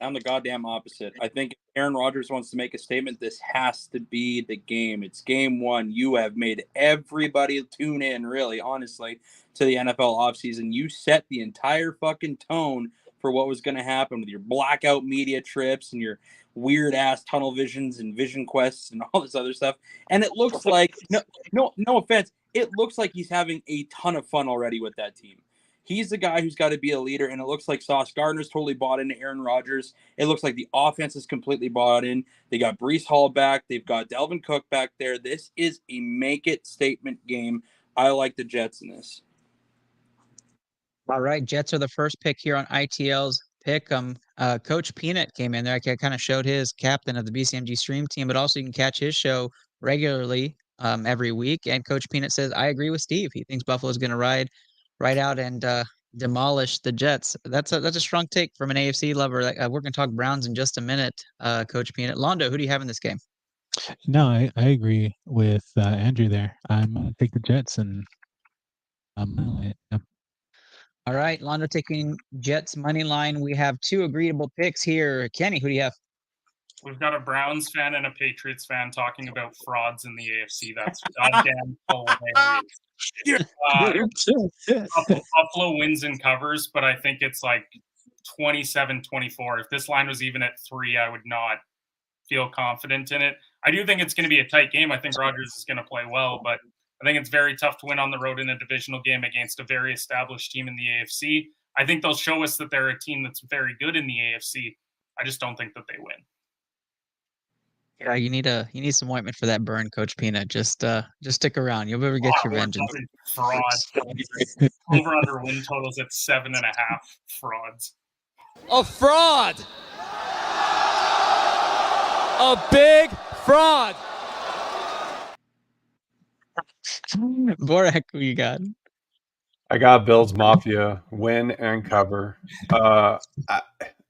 I'm the goddamn opposite. I think if Aaron Rodgers wants to make a statement, this has to be the game. It's game one. You have made everybody tune in, really, honestly, to the NFL offseason. You set the entire fucking tone for what was going to happen with your blackout media trips and your weird ass tunnel visions and vision quests and all this other stuff. And it looks like no offense, it looks like he's having a ton of fun already with that team. He's the guy who's got to be a leader, and it looks like Sauce Gardner's totally bought into Aaron Rodgers. It looks like the offense is completely bought in. They got Breece Hall back. They've got Dalvin Cook back there. This is a make-it statement game. I like the Jets in this. All right, Jets are the first pick here on ITL's Pick 'em. Coach Peanut came in there. I kind of showed his captain of the BCMG stream team, but also you can catch his show regularly every week. And Coach Peanut says, I agree with Steve. He thinks Buffalo's going to ride out and demolish the Jets. That's a strong take from an AFC lover. We're going to talk Browns in just a minute, Coach Peanut. Londo, who do you have in this game? No, I agree with Andrew there. I'm going to take the Jets and All right, Londo taking Jets money line. We have two agreeable picks here. Kenny, who do you have? We've got a Browns fan and a Patriots fan talking about frauds in the AFC. That's goddamn hilarious. Buffalo wins and covers, but I think it's like 27-24. If this line was even at 3, I would not feel confident in it. I do think it's going to be a tight game. I think Rodgers is going to play well, but I think it's very tough to win on the road in a divisional game against a very established team in the AFC. I think they'll show us that they're a team that's very good in the AFC. I just don't think that they win. Yeah, you need some ointment for that burn, Coach Peanut. Just stick around. You'll ever get your vengeance. Fraud. Over under win totals at 7.5. Frauds. A fraud. A big fraud. Borak, who you got? I got Bills Mafia win and cover.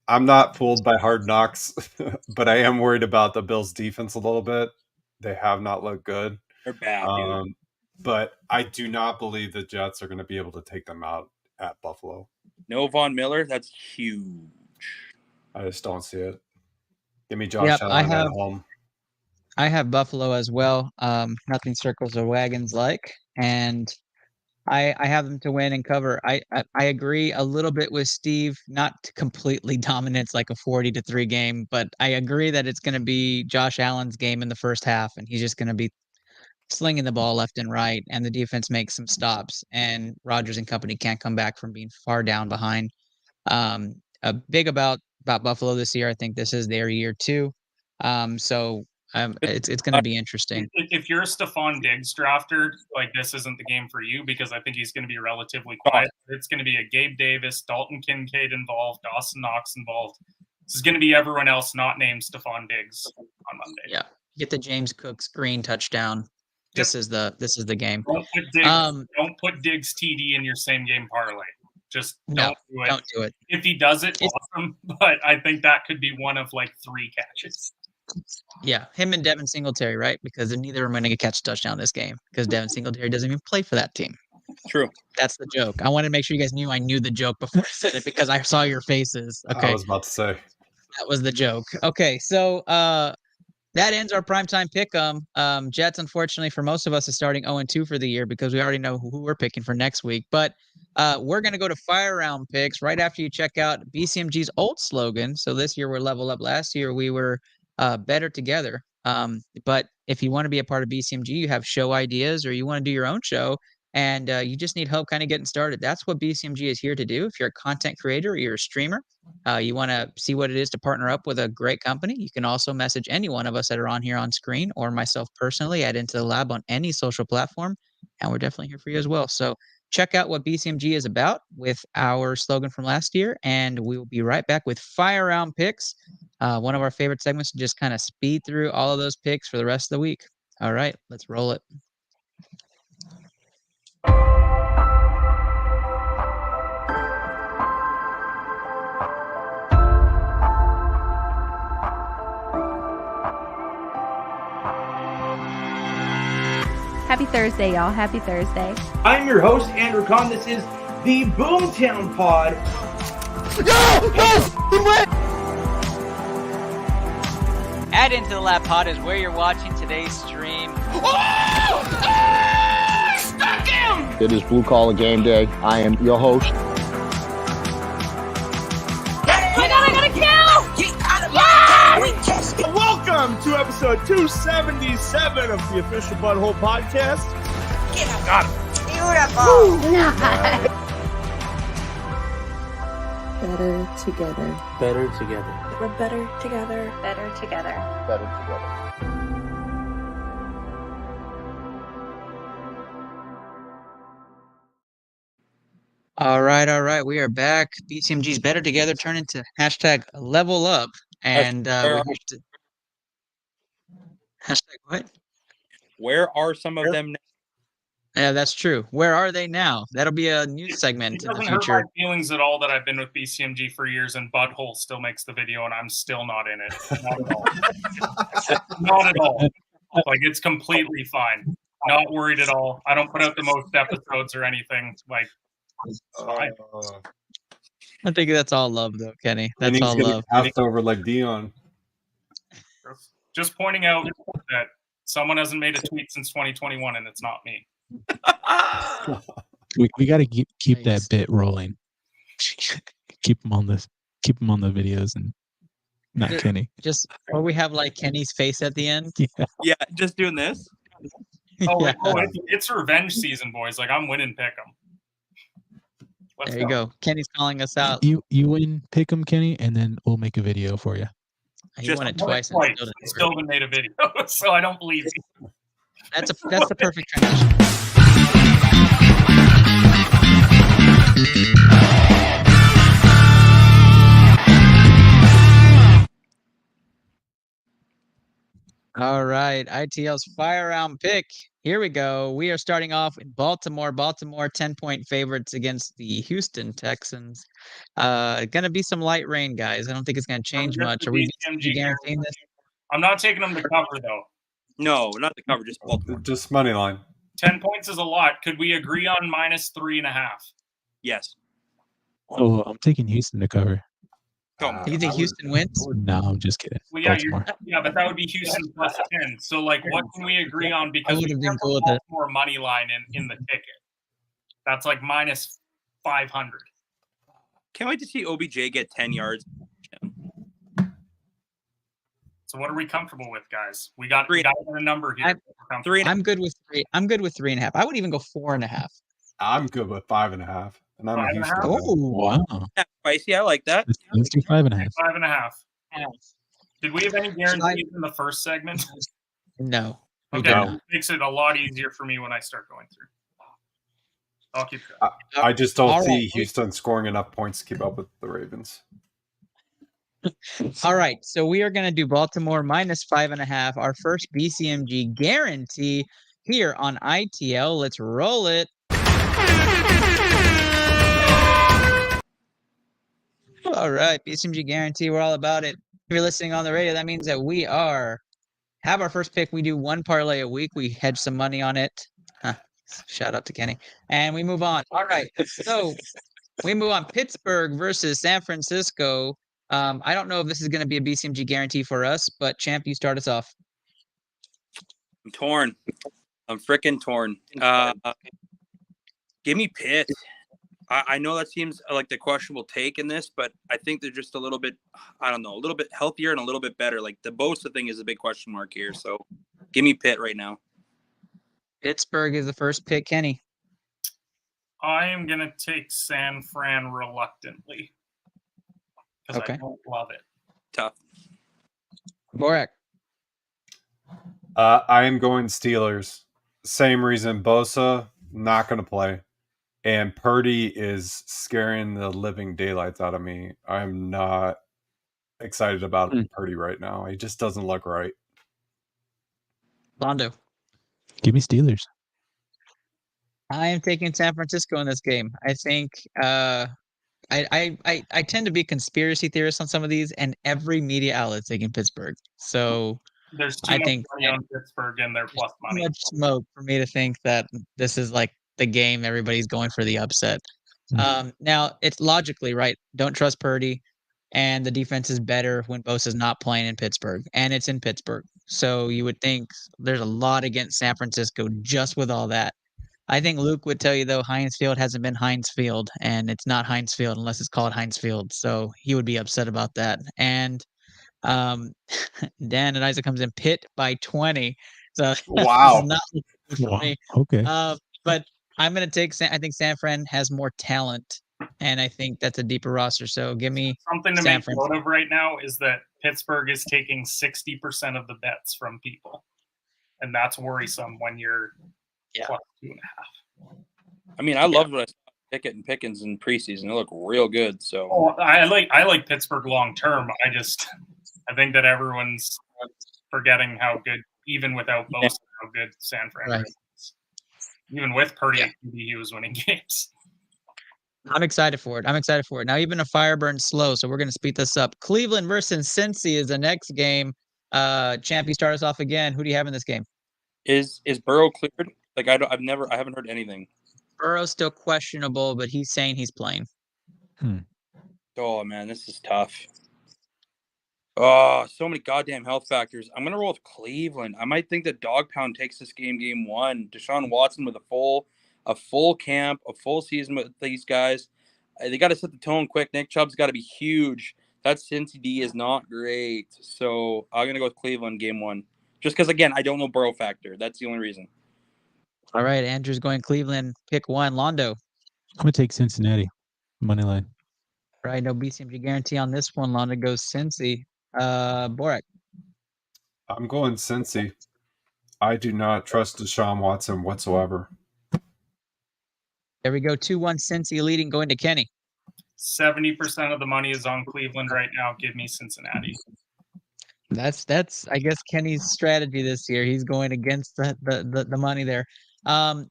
I'm not fooled by Hard Knocks, but I am worried about the Bills defense a little bit. They have not looked good. They're bad. But I do not believe the Jets are going to be able to take them out at Buffalo. No Von Miller, that's huge. I just don't see it. Give me Josh Allen at home. I have Buffalo as well. Nothing circles or wagons like, and I have them to win and cover. I agree a little bit with Steve, not completely dominance like a 40-3 game, but I agree that it's going to be Josh Allen's game in the first half, and he's just going to be slinging the ball left and right, and the defense makes some stops, and Rodgers and company can't come back from being far down behind. Big about Buffalo this year. I think this is their year too. It's going to be interesting. If you're a Stephon Diggs drafter, like this isn't the game for you because I think he's going to be relatively quiet. It's going to be a Gabe Davis, Dalton Kincaid involved, Dawson Knox involved. This is going to be everyone else not named Stephon Diggs on Monday. Yeah, get the James Cook screen touchdown. Yep. This is the game. Don't put Diggs TD in your same game parlay. Just don't do it. Don't do it. If he does it, awesome. But I think that could be one of like 3 catches. Yeah, him and Devin Singletary, right? Because neither are going to catch a touchdown this game because Devin Singletary doesn't even play for that team. True. That's the joke. I wanted to make sure you guys knew I knew the joke before I said it because I saw your faces. Okay. I was about to say. That was the joke. Okay, so that ends our primetime pick 'em. Jets, unfortunately, for most of us, is starting 0-2 for the year because we already know who we're picking for next week. But we're going to go to fire round picks right after you check out BCMG's old slogan. So this year we're level up. Last year we were better together. But if you want to be a part of BCMG, you have show ideas or you want to do your own show and you just need help kind of getting started. That's what BCMG is here to do. If you're a content creator or you're a streamer, you want to see what it is to partner up with a great company, you can also message any one of us that are on here on screen or myself personally at Into the Lab on any social platform. And we're definitely here for you as well. So check out what BCMG is about with our slogan from last year. And we will be right back with fire round picks. One of our favorite segments to just kind of speed through all of those picks for the rest of the week. All right, let's roll it. Happy Thursday, y'all. Happy Thursday. I'm your host, Andrew Kahn. This is the Boomtown Pod. Add Into the Lab Pod is where you're watching today's stream. Stuck him! It is Blue Collar Game Day. I am your host. Oh my God, I got a kill! Yeah! Welcome to episode 277 of the Official Butthole Podcast. Got him. Beautiful. Better together. Better together. We're better together. Better together. Better together. All right. We are back. BCMG's better together. Turn into hashtag level up. And we're here to hashtag what? Where are some of them now? Yeah, that's true. Where are they now? That'll be a news segment It in the doesn't hurt future. my feelings at all that I've been with BCMG for years and Butthole still makes the video and I'm still not in it. Not at all. Not at all. Like, it's completely fine. Not worried at all. I don't put out the most episodes or anything. Like, it's fine. I think that's all love, though, Kenny. That's all love. Passed over like Dion. Just pointing out that someone hasn't made a tweet since 2021 and it's not me. We got to keep that bit rolling. keep them on the videos and not Kenny. Just or we have like Kenny's face at the end. Yeah, just doing this. It's revenge season, boys. Like, I'm winning pick 'em. There you go. Kenny's calling us out. You win pick 'em, Kenny, and then we'll make a video for you. He won it twice. And still haven't made a video, so I don't believe you. That's the perfect transition. All right, ITL's fire round pick. Here we go. We are starting off in Baltimore. Baltimore 10-point favorites against the Houston Texans. Gonna be some light rain, guys. I don't think it's gonna change much. Are we guaranteeing this? I'm not taking them to cover though. No, not the cover, just Baltimore. Just money line. 10 points is a lot. Could we agree on -3.5? Yes. Oh, I'm taking Houston to cover. Do you think Houston wins? No, I'm just kidding. Well, yeah, Baltimore. but that would be Houston +10. So, like, what can we agree on? Because we have cool with Baltimore money line in the ticket. That's like -500. Can't wait to see OBJ get 10 yards. So what are we comfortable with, guys? We got a number here. I'm good with 3. I'm good with 3.5. I would even go 4.5. I'm good with 5.5. And I'm a Houston. Oh, wow. Yeah, spicy. I like that. Let's do 5.5. 5.5. Did we have any guarantees in the first segment? No. Okay, it makes it a lot easier for me when I start going through. I'll keep track. I just don't see Houston scoring enough points to keep up with the Ravens. All right, so we are going to do Baltimore -5.5, our first BCMG guarantee here on ITL. Let's roll it. All right, BCMG guarantee. We're all about it. If you're listening on the radio, that means that we have our first pick. We do one parlay a week. We hedge some money on it. Shout out to Kenny. And we move on. All right, so we move on. Pittsburgh versus San Francisco. I don't know if this is going to be a BCMG guarantee for us, but Champ, you start us off. I'm torn. I'm freaking torn. Give me Pitt. I know that seems like the questionable take in this, but I think they're just a little bit, I don't know, a little bit healthier and a little bit better. Like the Bosa thing is a big question mark here. So give me Pitt right now. Pittsburgh is the first pick. Kenny. I am going to take San Fran reluctantly. Because I don't love it. Tough. Borak. I am going Steelers. Same reason. Bosa, not going to play. And Purdy is scaring the living daylights out of me. I'm not excited about Purdy right now. He just doesn't look right. Londo. Give me Steelers. I am taking San Francisco in this game. I think I tend to be conspiracy theorist on some of these, and every media outlet's taking Pittsburgh. So there's too much money on Pittsburgh and their plus money. Too much smoke for me to think that this is like the game. Everybody's going for the upset. Now it's logically right. Don't trust Purdy, and the defense is better when Bosa's not playing in Pittsburgh, and it's in Pittsburgh. So you would think there's a lot against San Francisco just with all that. I think Luke would tell you, though, Heinz Field hasn't been Heinz Field, and it's not Heinz Field unless it's called Heinz Field. So he would be upset about that. And Dan and Isaac comes in Pitt by 20. So wow. Not for me. Okay. But I'm going to take I think San Fran has more talent and I think that's a deeper roster. So give me something to San make Francisco. note of right now is that Pittsburgh is taking 60% of the bets from people, and that's worrisome when you're plus 2.5. I mean, I loved what I saw Pickett and Pickens in preseason. They look real good. So I like Pittsburgh long term. I think that everyone's forgetting how good, even without Bosa, how good San Fran is. Even with Purdy and QB, he was winning games. I'm excited for it. Now, even a fire burns slow, so we're going to speed this up. Cleveland versus Cincy is the next game. Champ, you start us off again. Who do you have in this game? Is Burrow cleared? Like I haven't heard anything. Burrow's still questionable, but he's saying he's playing. Oh man, this is tough. Oh, so many goddamn health factors. I'm gonna roll with Cleveland. I might think that Dog Pound takes this game 1. Deshaun Watson with a full camp, a full season with these guys. They got to set the tone quick. Nick Chubb's got to be huge. That Cincy D is not great. So I'm gonna go with Cleveland game 1. Just because again, I don't know Burrow factor. That's the only reason. All right, Andrew's going Cleveland. Pick 1. Londo. I'm gonna take Cincinnati money line. Right, no BCMG guarantee on this one. Londo goes Cincy. Borak. I'm going Cincy. I do not trust Deshaun Watson whatsoever. There we go. 2-1 Cincy leading, going to Kenny. 70% of the money is on Cleveland right now. Give me Cincinnati. That's I guess Kenny's strategy this year. He's going against the money there.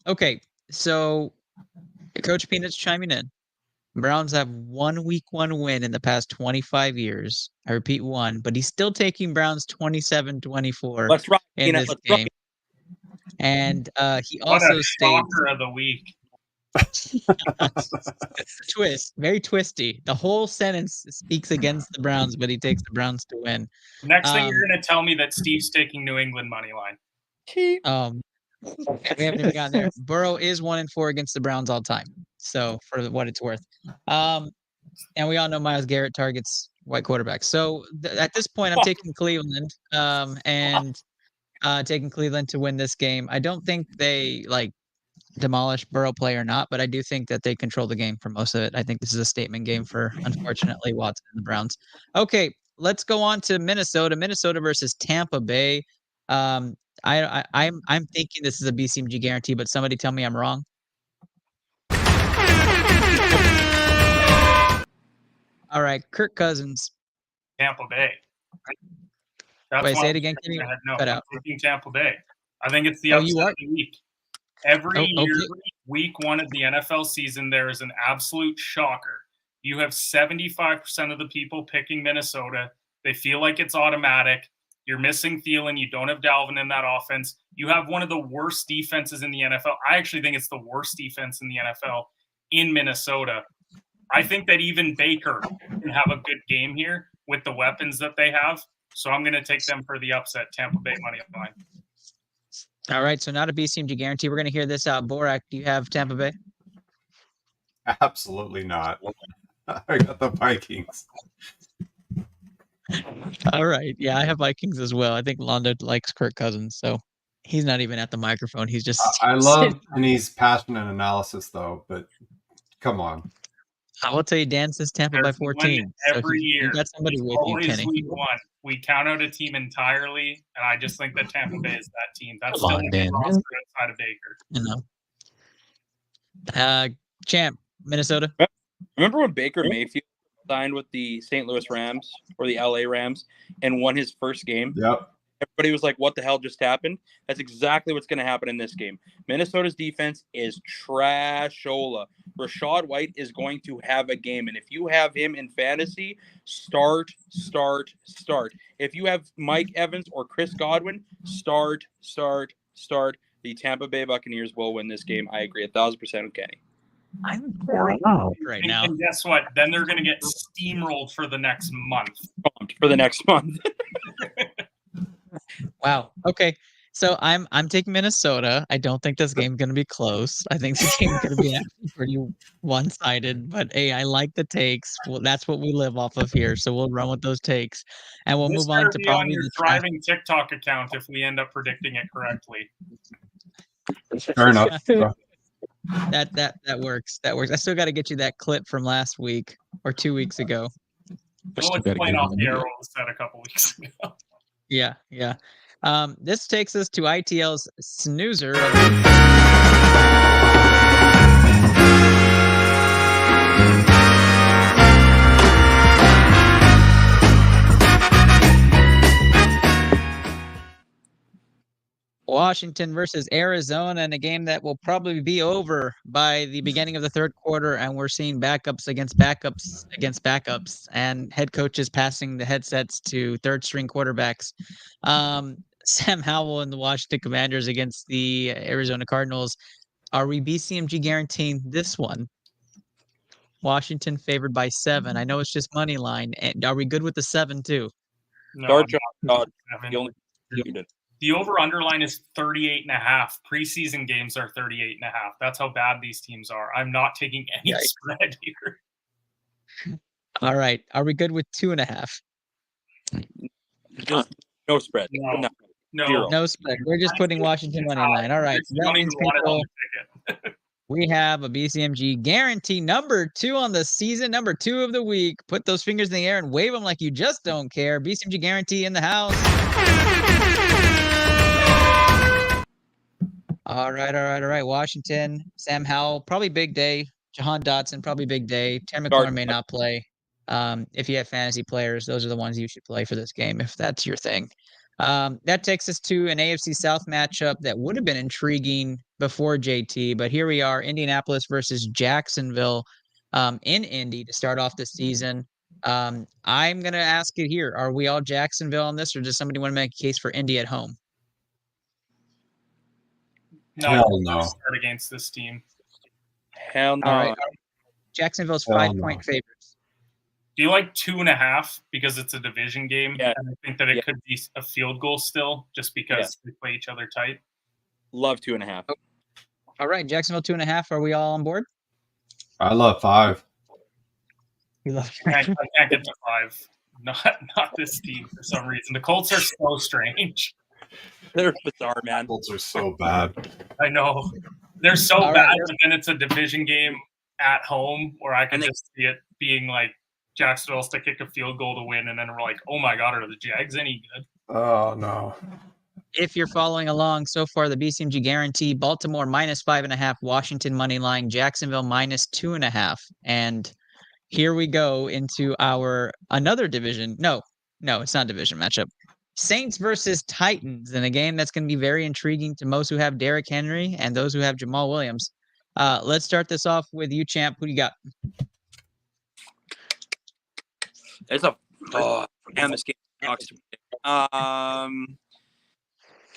Okay, so Coach Peanuts chiming in. Browns have one week 1 win in the past 25 years. I repeat, 1, but he's still taking Browns 27-24 Let's rock, in this let's game. Rock. And he What also a states shocker of the week. twist, very twisty. The whole sentence speaks against the Browns, but he takes the Browns to win. Next thing you're going to tell me that Steve's taking New England money line. We haven't even gotten there. Burrow is 1-4 against the Browns all time. So for what it's worth, and we all know Myles Garrett targets white quarterbacks. So at this point, I'm taking Cleveland, and taking Cleveland to win this game. I don't think they demolish Burrow play or not, but I do think that they control the game for most of it. I think this is a statement game for, unfortunately, Watson and the Browns. Okay, let's go on to Minnesota. Minnesota versus Tampa Bay. I'm thinking this is a BCMG guarantee, but somebody tell me I'm wrong. All right, Kirk Cousins. Tampa Bay. Wait, say it again. Can you cut out? I'm taking Tampa Bay. I think it's the upset of the week. Every year, week 1 of the NFL season, there is an absolute shocker. You have 75% of the people picking Minnesota. They feel like it's automatic. You're missing Thielen. You don't have Dalvin in that offense. You have one of the worst defenses in the NFL. I actually think it's the worst defense in the NFL in Minnesota. I think that even Baker can have a good game here with the weapons that they have. So I'm going to take them for the upset, Tampa Bay money line. All right, so not a BCMG guarantee. We're going to hear this out. Borak, do you have Tampa Bay? Absolutely not. I got the Vikings. All right. Yeah, I have Vikings as well. I think Londo likes Kirk Cousins, so he's not even at the microphone. He's just I love Penny's passionate analysis, though, but come on. I will tell you, Dan says Tampa by 14. Every year. You got somebody with you, Kenny. Week 1. We count out a team entirely, and I just think that Tampa Bay is that team. That's Come still on, a Dan. roster outside of Baker. Champ, Minnesota. Remember when Baker Mayfield signed with the St. Louis Rams or the LA Rams and won his first game? Yep. Everybody was like, what the hell just happened? That's exactly what's going to happen in this game. Minnesota's defense is trashola. Rachaad White is going to have a game. And if you have him in fantasy, start. If you have Mike Evans or Chris Godwin, start. The Tampa Bay Buccaneers will win this game. I agree 1,000% with Kenny. I'm right now. And guess what? Then they're going to get steamrolled for the next month. Wow. Okay. So I'm taking Minnesota. I don't think this game's going to be close. I think this game's going to be actually pretty one-sided. But hey, I like the takes. Well, that's what we live off of here. So we'll run with those takes, and we'll move on to probably on your driving TikTok account if we end up predicting it correctly. Fair enough. That works. That works. I still got to get you that clip from last week or 2 weeks ago. We'll explain off the air what was said a couple weeks ago. Yeah, yeah. This takes us to ITL's snoozer. Washington versus Arizona in a game that will probably be over by the beginning of the third quarter, and we're seeing backups against backups against backups, and head coaches passing the headsets to third-string quarterbacks. Sam Howell and the Washington Commanders against the Arizona Cardinals. Are we BCMG guaranteeing this one? Washington favored by 7. I know it's just money line. And are we good with the 7 too? No, the over-under line is 38.5. Preseason games are 38.5. That's how bad these teams are. I'm not taking any spread here. All right. Are we good with 2.5? No spread. No spread. We're just putting Washington money line. All right. So that means people, we have a BCMG guarantee number 2 on the season, number 2 of the week. Put those fingers in the air and wave them like you just don't care. BCMG guarantee in the house. All right. Washington, Sam Howell, probably big day. Jahan Dotson, probably big day. Terry McLaurin may not play. If you have fantasy players, those are the ones you should play for this game if that's your thing. That takes us to an AFC South matchup that would have been intriguing before JT, but here we are, Indianapolis versus Jacksonville in Indy to start off the season. I'm going to ask it here. Are we all Jacksonville on this, or does somebody want to make a case for Indy at home? No, start against this team. Hell no. All right. Jacksonville's 5-point favorites. Do you like 2.5 because it's a division game? Yeah. And I think that it could be a field goal still, just because they play each other tight. Love 2.5. All right, Jacksonville 2.5. Are we all on board? I love 5. You love. I can't get to 5. Not this team for some reason. The Colts are so strange. They're bizarre, man. Colts are so bad. I know. They're so bad, but then it's a division game at home where I can just see it being like Jacksonville's to kick a field goal to win, and then we're like, oh my God, are the Jags any good? Oh, no. If you're following along so far, the BCMG guarantee, Baltimore -5.5, Washington money line, Jacksonville -2.5. And here we go into our another division. No, it's not a division matchup. Saints versus Titans in a game that's going to be very intriguing to most who have Derrick Henry and those who have Jamal Williams. Let's start this off with you, champ. Who do you got? It's a this game talks to me.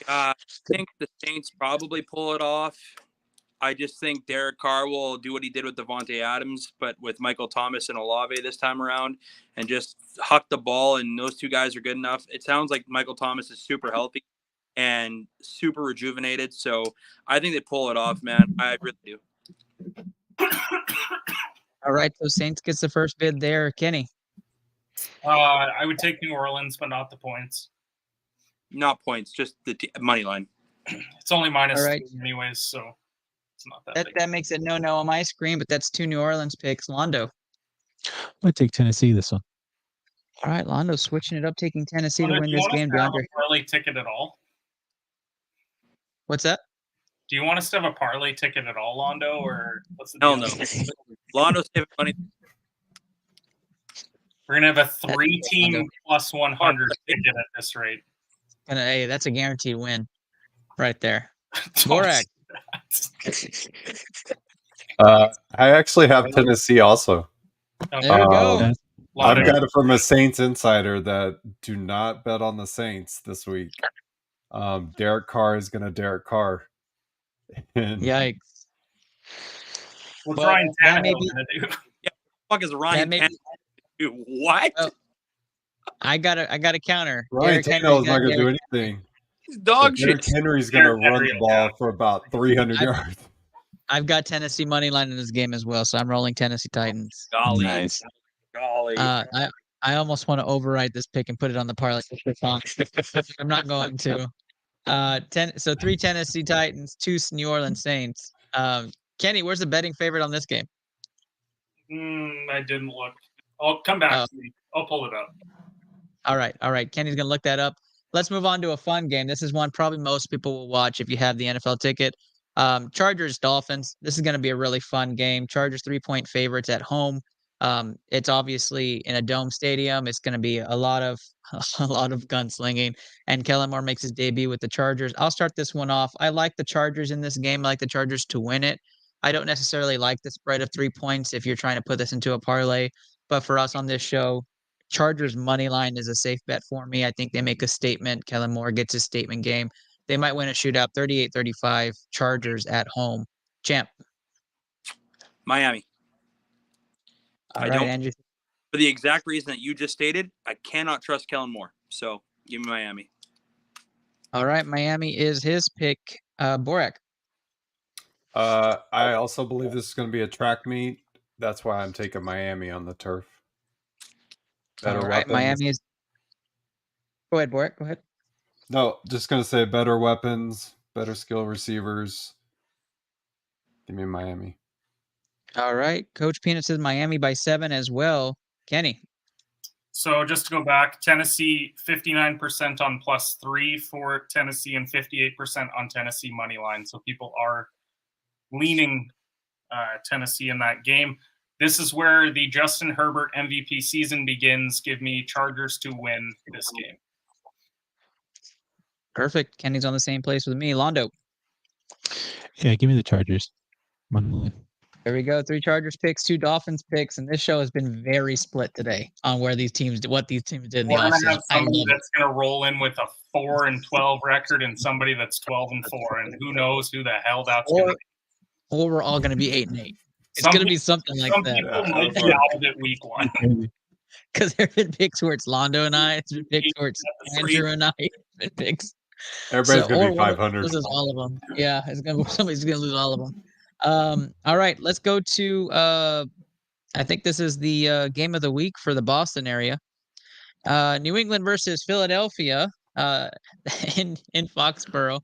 I think the Saints probably pull it off. I just think Derek Carr will do what he did with Devontae Adams, but with Michael Thomas and Olave this time around, and just huck the ball, and those two guys are good enough. It sounds like Michael Thomas is super healthy and super rejuvenated, so I think they pull it off, man. I really do. All right, so Saints gets the first bid there. Kenny? I would take New Orleans, but not the points. Not points, just the money line. It's only -2 right. anyways, so it's not that big. That makes it no on my screen, but that's 2 New Orleans picks. Londo? I'm going to take Tennessee this one. All right, Londo switching it up, taking Tennessee Londo, to win this game. Do you want us to have a parlay ticket at all? What's that? Do you want us to have a parlay ticket at all, Londo, or what's the Hell deal? no. Londo's saving money. We're gonna have a 3-team +100 ticket at this rate. And hey, that's a guaranteed win, right there. Borak. I actually have Tennessee also. There we go. I've got it from a Saints insider that do not bet on the Saints this week. Derek Carr is going to Derek Carr. Yikes. What's Ryan Tannehill going to do? Yeah, what the fuck is Ryan Tannehill do? What? Well, I got a counter. Ryan Tannehill is not going to do anything. He's dog shit. Derrick Henry's going to run the ball for about 300 yards. I've got Tennessee money line in this game as well, so I'm rolling Tennessee Titans. Golly. Nice. Golly. I almost want to overwrite this pick and put it on the parlay. I'm not going to. So 3 Tennessee Titans, 2 New Orleans Saints. Kenny, where's the betting favorite on this game? I didn't look. I'll come back to me. I'll pull it up. All right. Kenny's going to look that up. Let's move on to a fun game. This is one probably most people will watch if you have the NFL ticket. Chargers, Dolphins. This is going to be a really fun game. Chargers 3-point favorites at home. It's obviously in a dome stadium. It's going to be a lot of gunslinging. And Kellen Moore makes his debut with the Chargers. I'll start this one off. I like the Chargers in this game. I like the Chargers to win it. I don't necessarily like the spread of 3 points if you're trying to put this into a parlay. But for us on this show, Chargers money line is a safe bet for me. I think they make a statement. Kellen Moore gets his statement game. They might win a shootout 38-35. Chargers at home. Champ. Miami. All right, Andrew. For the exact reason that you just stated, I cannot trust Kellen Moore. So give me Miami. All right, Miami is his pick. Borak. I also believe this is going to be a track meet. That's why I'm taking Miami on the turf. Better All right, weapons. Miami is. Go ahead, Borak. Go ahead. No, just going to say better weapons, better skill receivers. Give me Miami. All right. Coach Peanut says Miami by 7 as well. Kenny. So just to go back, Tennessee 59% on +3 for Tennessee and 58% on Tennessee money line. So people are leaning Tennessee in that game. This is where the Justin Herbert MVP season begins. Give me Chargers to win this game. Perfect. Kenny's on the same place with me. Londo. Yeah, give me the Chargers. Money line. There we go. 3 Chargers picks, 2 Dolphins picks, and this show has been very split today on what these teams did in the We're gonna offseason. have somebody that's gonna roll in with a 4-12 record and somebody that's 12-4, and who knows who the hell that's gonna be. Or we're all gonna be 8-8. It's gonna be something like that. Some people might be out of it week 1. Because there have been picks where it's Londo and I. It's been picks where it's Andrew and I. It's been picks. Everybody's going to be 500. Loses all of them. Yeah, somebody's gonna lose all of them. All right, let's go to I think this is the game of the week for the Boston area. New England versus Philadelphia in Foxborough.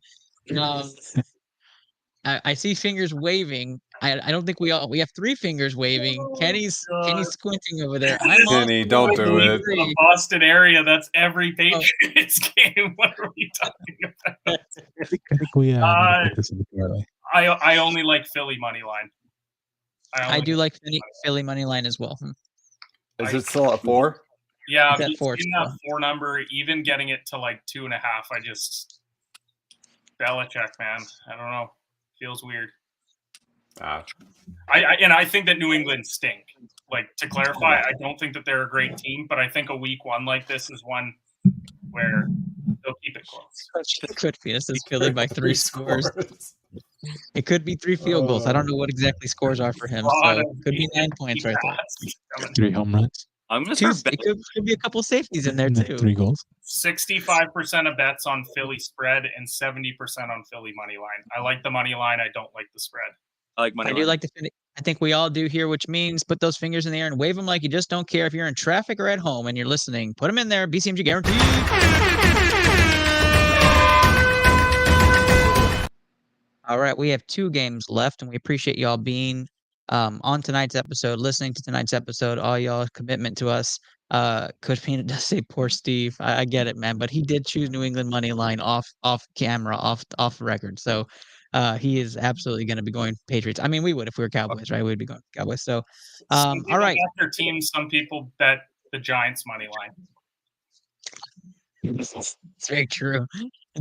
I see fingers waving. I don't think we have 3 fingers waving. Kenny's squinting over there. Kenny, don't do it. The Boston area, that's every Patriots game. What are we talking about? I think we put this in the parlay. I only like Philly money line. I do like Philly money line as well. Is it still at 4? Yeah, It's at 4 in that 4 number, even getting it to like 2.5, I just Belichick, man. I don't know. Feels weird. I think that New England stink. Like, to clarify, I don't think that they're a great team, but I think a week 1 like this is one where they'll keep it close. It could be. This is Philly by 3 scores. It could be 3 field goals. I don't know what exactly scores are for him. So it could be 9 points right there. 3 home runs. I'm going to start It could be a couple safeties in there too. 3 goals. 65% of bets on Philly spread and 70% on Philly money line. I like the money line. I don't like the spread. I like money I line. do like the. I think we all do here, which means put those fingers in the air and wave them like you just don't care if you're in traffic or at home and you're listening. Put them in there. BCMG guarantee. All right, we have 2 games left, and we appreciate y'all being on tonight's episode, listening to tonight's episode, all y'all commitment to us. Coach Peanut does say poor Steve. I get it, man, but he did choose New England money line off camera, off record. So he is absolutely going to be going Patriots. I mean, we would if we were Cowboys, right? We'd be going Cowboys. So all right. After teams, some people bet the Giants money line. It's very true.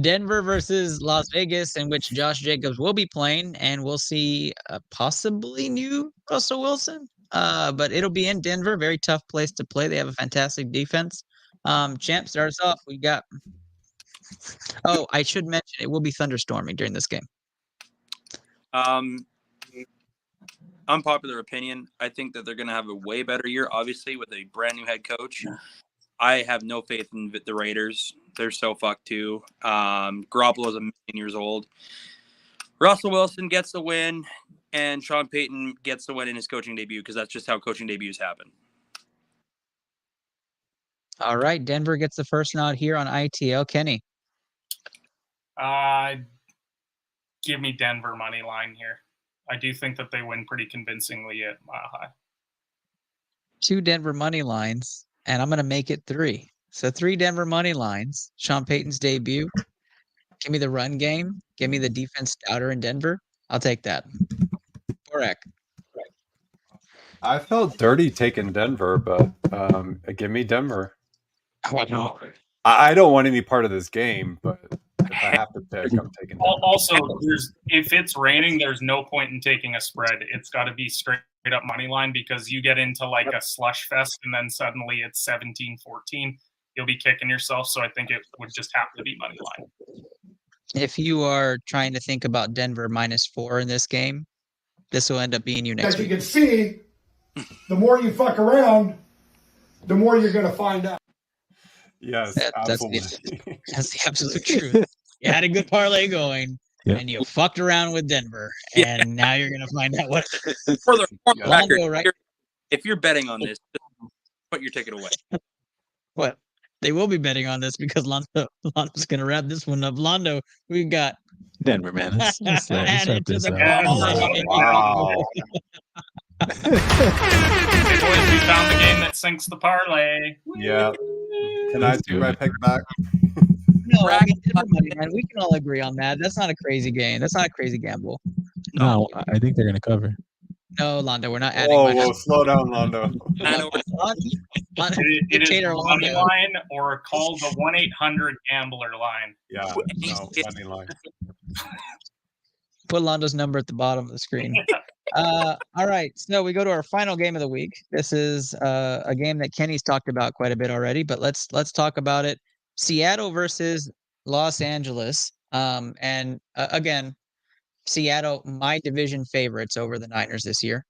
Denver versus Las Vegas, in which Josh Jacobs will be playing, and we'll see possibly new Russell Wilson. But it'll be in Denver. Very tough place to play. They have a fantastic defense. Champ, start us off. We got. Oh, I should mention it will be thunderstorming during this game. Unpopular opinion. I think that they're going to have a way better year, obviously, with a brand new head coach. I have no faith in the Raiders. They're so fucked too. Garoppolo's a million years old. Russell Wilson gets the win, and Sean Payton gets the win in his coaching debut because that's just how coaching debuts happen. All right, Denver gets the first nod here on ITL. Kenny. Give me Denver money line here. I do think that they win pretty convincingly at Mile High. 2 Denver money lines, and I'm going to make it 3. So 3 Denver money lines. Sean Payton's debut. Give me the run game. Give me the defense stouter in Denver. I'll take that. Correct. I felt dirty taking Denver, but give me Denver. Oh, no. I don't want any part of this game, but if I have to pick, I'm taking Denver. Also, if it's raining, there's no point in taking a spread. It's got to be straight up money line because you get into like a slush fest and then suddenly it's 17-14. You'll be kicking yourself. So I think it would just have to be money line. If you are trying to think about Denver -4 in this game, this will end up being you next As week. you can see, the more you fuck around, the more you're going to find out. Yes, That's absolutely. that's the absolute truth. You had a good parlay going, and you fucked around with Denver, and now you're going to find out what. For the Londo, record, right? if you're betting on this, put your ticket away. What? They will be betting on this because Londo's going to wrap this one up. Londo, we got Denver, man. Let's add wrap it to this the up. parlay. Wow. Hey, boys, we found the game that sinks the parlay. Yeah. Can I do my pick back? No, I mean, Denver money line, we can all agree on that. That's not a crazy game. That's not a crazy gamble. No, I think they're going to cover. No, Londo, we're not adding Whoa, slow down, Londo. It is Dictator money Londo. line or call the 1-800-GAMBLER line. Yeah, no, money line. Put Londo's number at the bottom of the screen. All right, so we go to our final game of the week. This is a game that Kenny's talked about quite a bit already, but let's talk about it. Seattle versus Los Angeles. Again, Seattle, my division favorites over the Niners this year.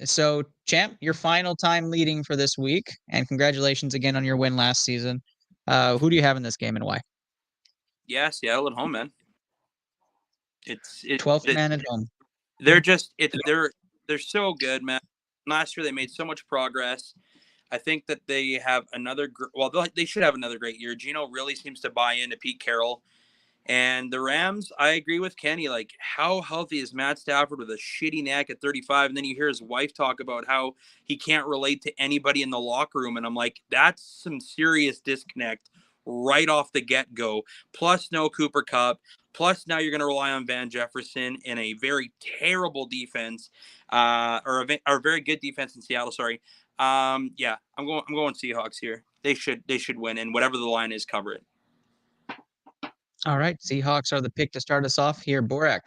So, Champ, your final time leading for this week, and congratulations again on your win last season. Who do you have in this game and why? Yeah, Seattle at home, man. It's 12th man at home. They're just they're so good, man. Last year they made so much progress. I think that they have they should have another great year. Gino really seems to buy into Pete Carroll. And the Rams, I agree with Kenny. Like, how healthy is Matt Stafford with a shitty neck at 35? And then you hear his wife talk about how he can't relate to anybody in the locker room. And I'm like, that's some serious disconnect right off the get-go. Plus no Cooper Kupp. Plus now you're going to rely on Van Jefferson in a very terrible defense, or a very good defense in Seattle. Sorry. Yeah, I'm going Seahawks here. They should win, and whatever the line is, cover it. All right, Seahawks are the pick to start us off here. Borak.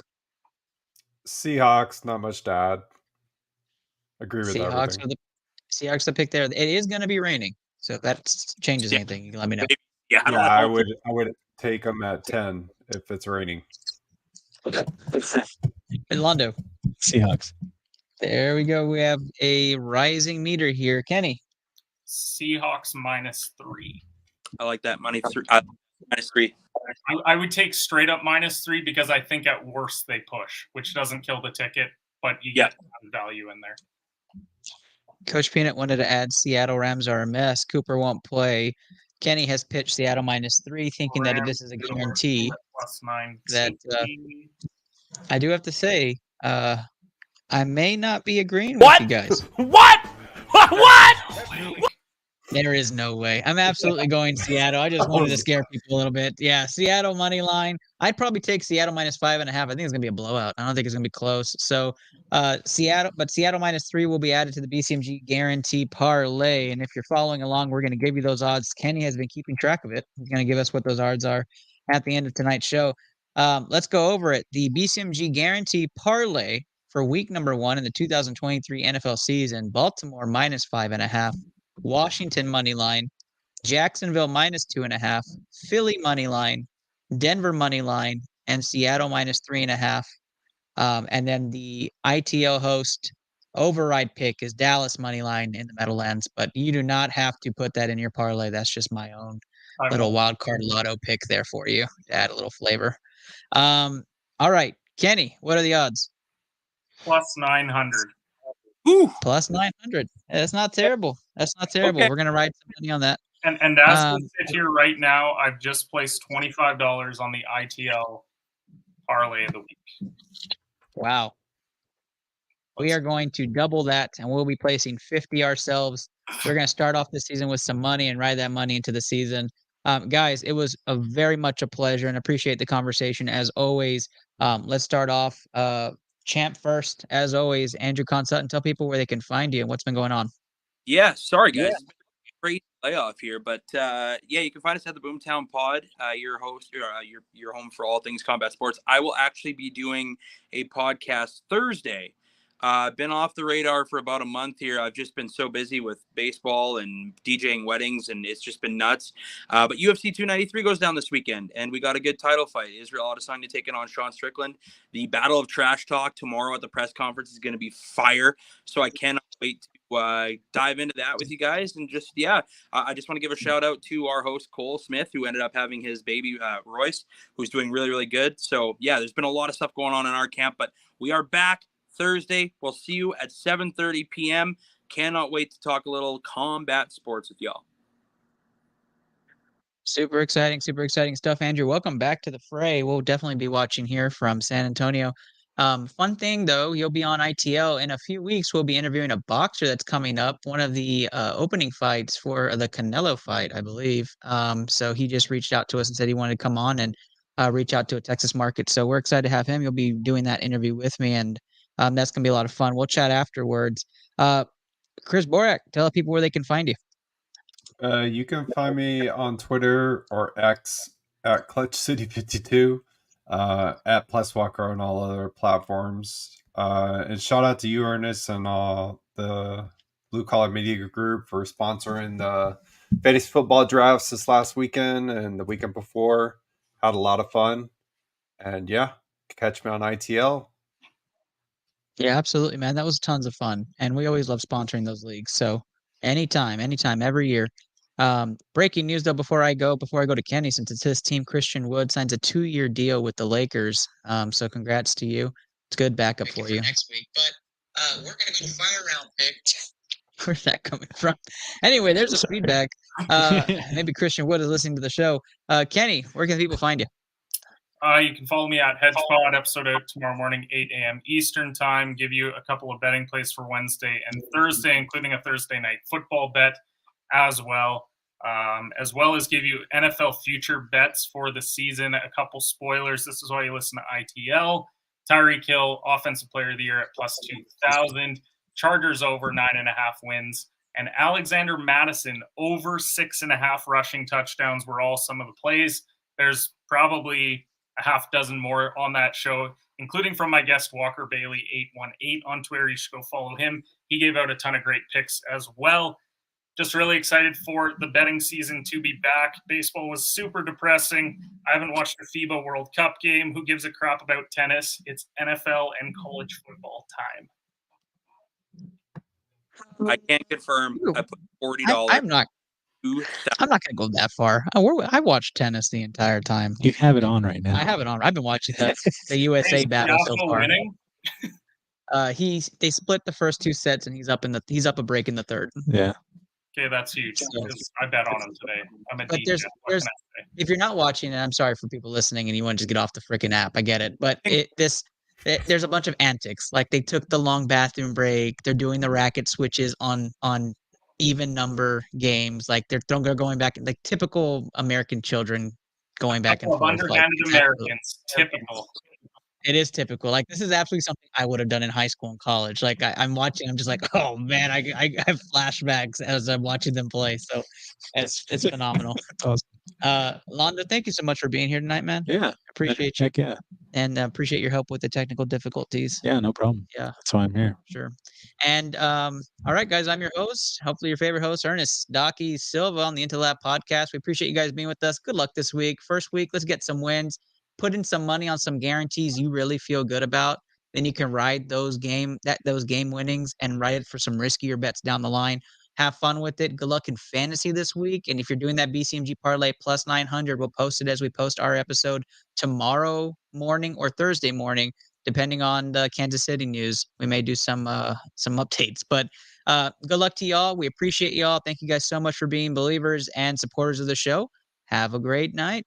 Seahawks, not much to add. Agree with everything. Seahawks the pick there. It is going to be raining, so if that changes anything, you can let me know. Yeah, I would take them at 10 if it's raining. Londo. Seahawks. There we go. We have a rising meter here. Kenny. Seahawks -3. I like that. -3. I would take straight up -3 because I think at worst they push, which doesn't kill the ticket, but you get value in there. Coach Peanut wanted to add Seattle Rams are a mess. Cooper won't play. Kenny has pitched Seattle -3, thinking that this is a guarantee. +9. That I do have to say, I may not be agreeing with you guys. What? There is no way. I'm absolutely going Seattle. I just wanted to scare people a little bit. Yeah, Seattle money line. I'd probably take Seattle -5.5. I think it's gonna be a blowout. I don't think it's gonna be close. So Seattle -3 will be added to the BCMG guarantee parlay. And if you're following along, we're gonna give you those odds. Kenny has been keeping track of it. He's gonna give us what those odds are at the end of tonight's show. Let's go over it. The BCMG guarantee parlay for week number 1 in the 2023 NFL season. Baltimore -5.5. Washington money line, Jacksonville -2.5, Philly money line, Denver money line, and Seattle -3.5. And then the ITL host override pick is Dallas money line in the Meadowlands, but you do not have to put that in your parlay. That's just my own little wild card lotto pick there for you to add a little flavor. All right, Kenny, what are the odds? +900. Ooh, +900. That's not terrible. That's not terrible. Okay. We're gonna ride some money on that. And as we sit here right now, I've just placed $25 on the ITL parlay of the week. Wow. We are going to double that, and we'll be placing 50 ourselves. We're going to start off the season with some money and ride that money into the season. Guys, it was very much a pleasure, and appreciate the conversation as always. Let's start off champ first, as always. Andrew Consutton, tell people where they can find you and what's been going on. Yeah, sorry guys. It's been a great playoff here, but yeah, you can find us at the Boomtown Pod. Your host, your home for all things combat sports. I will actually be doing a podcast Thursday. Been off the radar for about a month here. I've just been so busy with baseball and DJing weddings, and it's just been nuts. But UFC 293 goes down this weekend, and we got a good title fight. Israel Adesanya taking on Sean Strickland. The Battle of Trash Talk tomorrow at the press conference is going to be fire. So I cannot wait to dive into that with you guys. And just, I just want to give a shout out to our host, Cole Smith, who ended up having his baby, Royce, who's doing really, really good. So, yeah, there's been a lot of stuff going on in our camp, but we are back Thursday. We'll see you at 7:30 p.m. Cannot wait to talk a little combat sports with y'all. Super exciting stuff. Andrew, welcome back to the fray. We'll definitely be watching here from San Antonio. Fun thing, though, you'll be on ITL. In a few weeks, we'll be interviewing a boxer that's coming up, one of the opening fights for the Canelo fight, I believe. So he just reached out to us and said he wanted to come on and reach out to a Texas market. So we're excited to have him. You'll be doing that interview with me, and that's going to be a lot of fun. We'll chat afterwards. Chris Borak, tell people where they can find you. You can find me on Twitter or X at ClutchCity52, at PlusWalker on all other platforms. And shout out to you, Ernest, and the Blue Collar Media Group for sponsoring the fantasy football drafts this last weekend and the weekend before. Had a lot of fun. And yeah, catch me on ITL. Yeah, absolutely, man. That was tons of fun. And we always love sponsoring those leagues. So anytime, every year. Breaking news, though, before I go to Kenny, since it's his team, Christian Wood signs a 2-year deal with the Lakers. So congrats to you. It's good backup for you. Next week. But we're going to go to fire round pick. Where's that coming from? Anyway, there's a feedback. Maybe Christian Wood is listening to the show. Kenny, where can people find you? You can follow me at HedgePod, episode out tomorrow morning, 8 a.m. Eastern time. Give you a couple of betting plays for Wednesday and Thursday, including a Thursday night football bet as well as give you NFL future bets for the season. A couple spoilers. This is why you listen to ITL. Tyreek Hill, Offensive Player of the Year at plus 2,000. Chargers over 9.5 wins. And Alexander Mattison over 6.5 rushing touchdowns were all some of the plays. There's probably a half dozen more on that show, including from my guest Walker Bailey 818 on Twitter. You should go follow him. He gave out a ton of great picks as well. Just really excited for the betting season to be back. Baseball was super depressing. I haven't watched the FIBA World Cup game. Who gives a crap about tennis? It's NFL and college football time. I can't confirm. I put $40. I'm not going to go that far. I watched tennis the entire time. You have it on right now. I have it on. I've been watching the USA battle so far. Winning? They split the first 2 sets, and he's up a break in the third. Yeah. Okay, that's huge. I bet on him today. I'm a DJ. If you're not watching it, I'm sorry for people listening, and you want to just get off the freaking app. I get it, but there's a bunch of antics. Like they took the long bathroom break. They're doing the racket switches on even number games. Like they're going back, like typical American children going back and forth. Underhanded Americans, typical. It is typical. Like this is absolutely something I would have done in high school and college. Like I'm watching, I'm just like, oh man, I have flashbacks as I'm watching them play. So it's phenomenal. Awesome. Londa, thank you so much for being here tonight, man. Yeah, appreciate you. Heck yeah, and appreciate your help with the technical difficulties. Yeah, no problem. Yeah, that's why I'm here. Sure. And all right, guys, I'm your host. Hopefully, your favorite host, Ernest Docky Silva on the Interlab podcast. We appreciate you guys being with us. Good luck this week. First week, let's get some wins. Put in some money on some guarantees you really feel good about. Then you can ride those game winnings and ride it for some riskier bets down the line. Have fun with it. Good luck in fantasy this week. And if you're doing that BCMG parlay plus 900, we'll post it as we post our episode tomorrow morning or Thursday morning, depending on the Kansas City news. We may do some updates. But good luck to y'all. We appreciate y'all. Thank you guys so much for being believers and supporters of the show. Have a great night.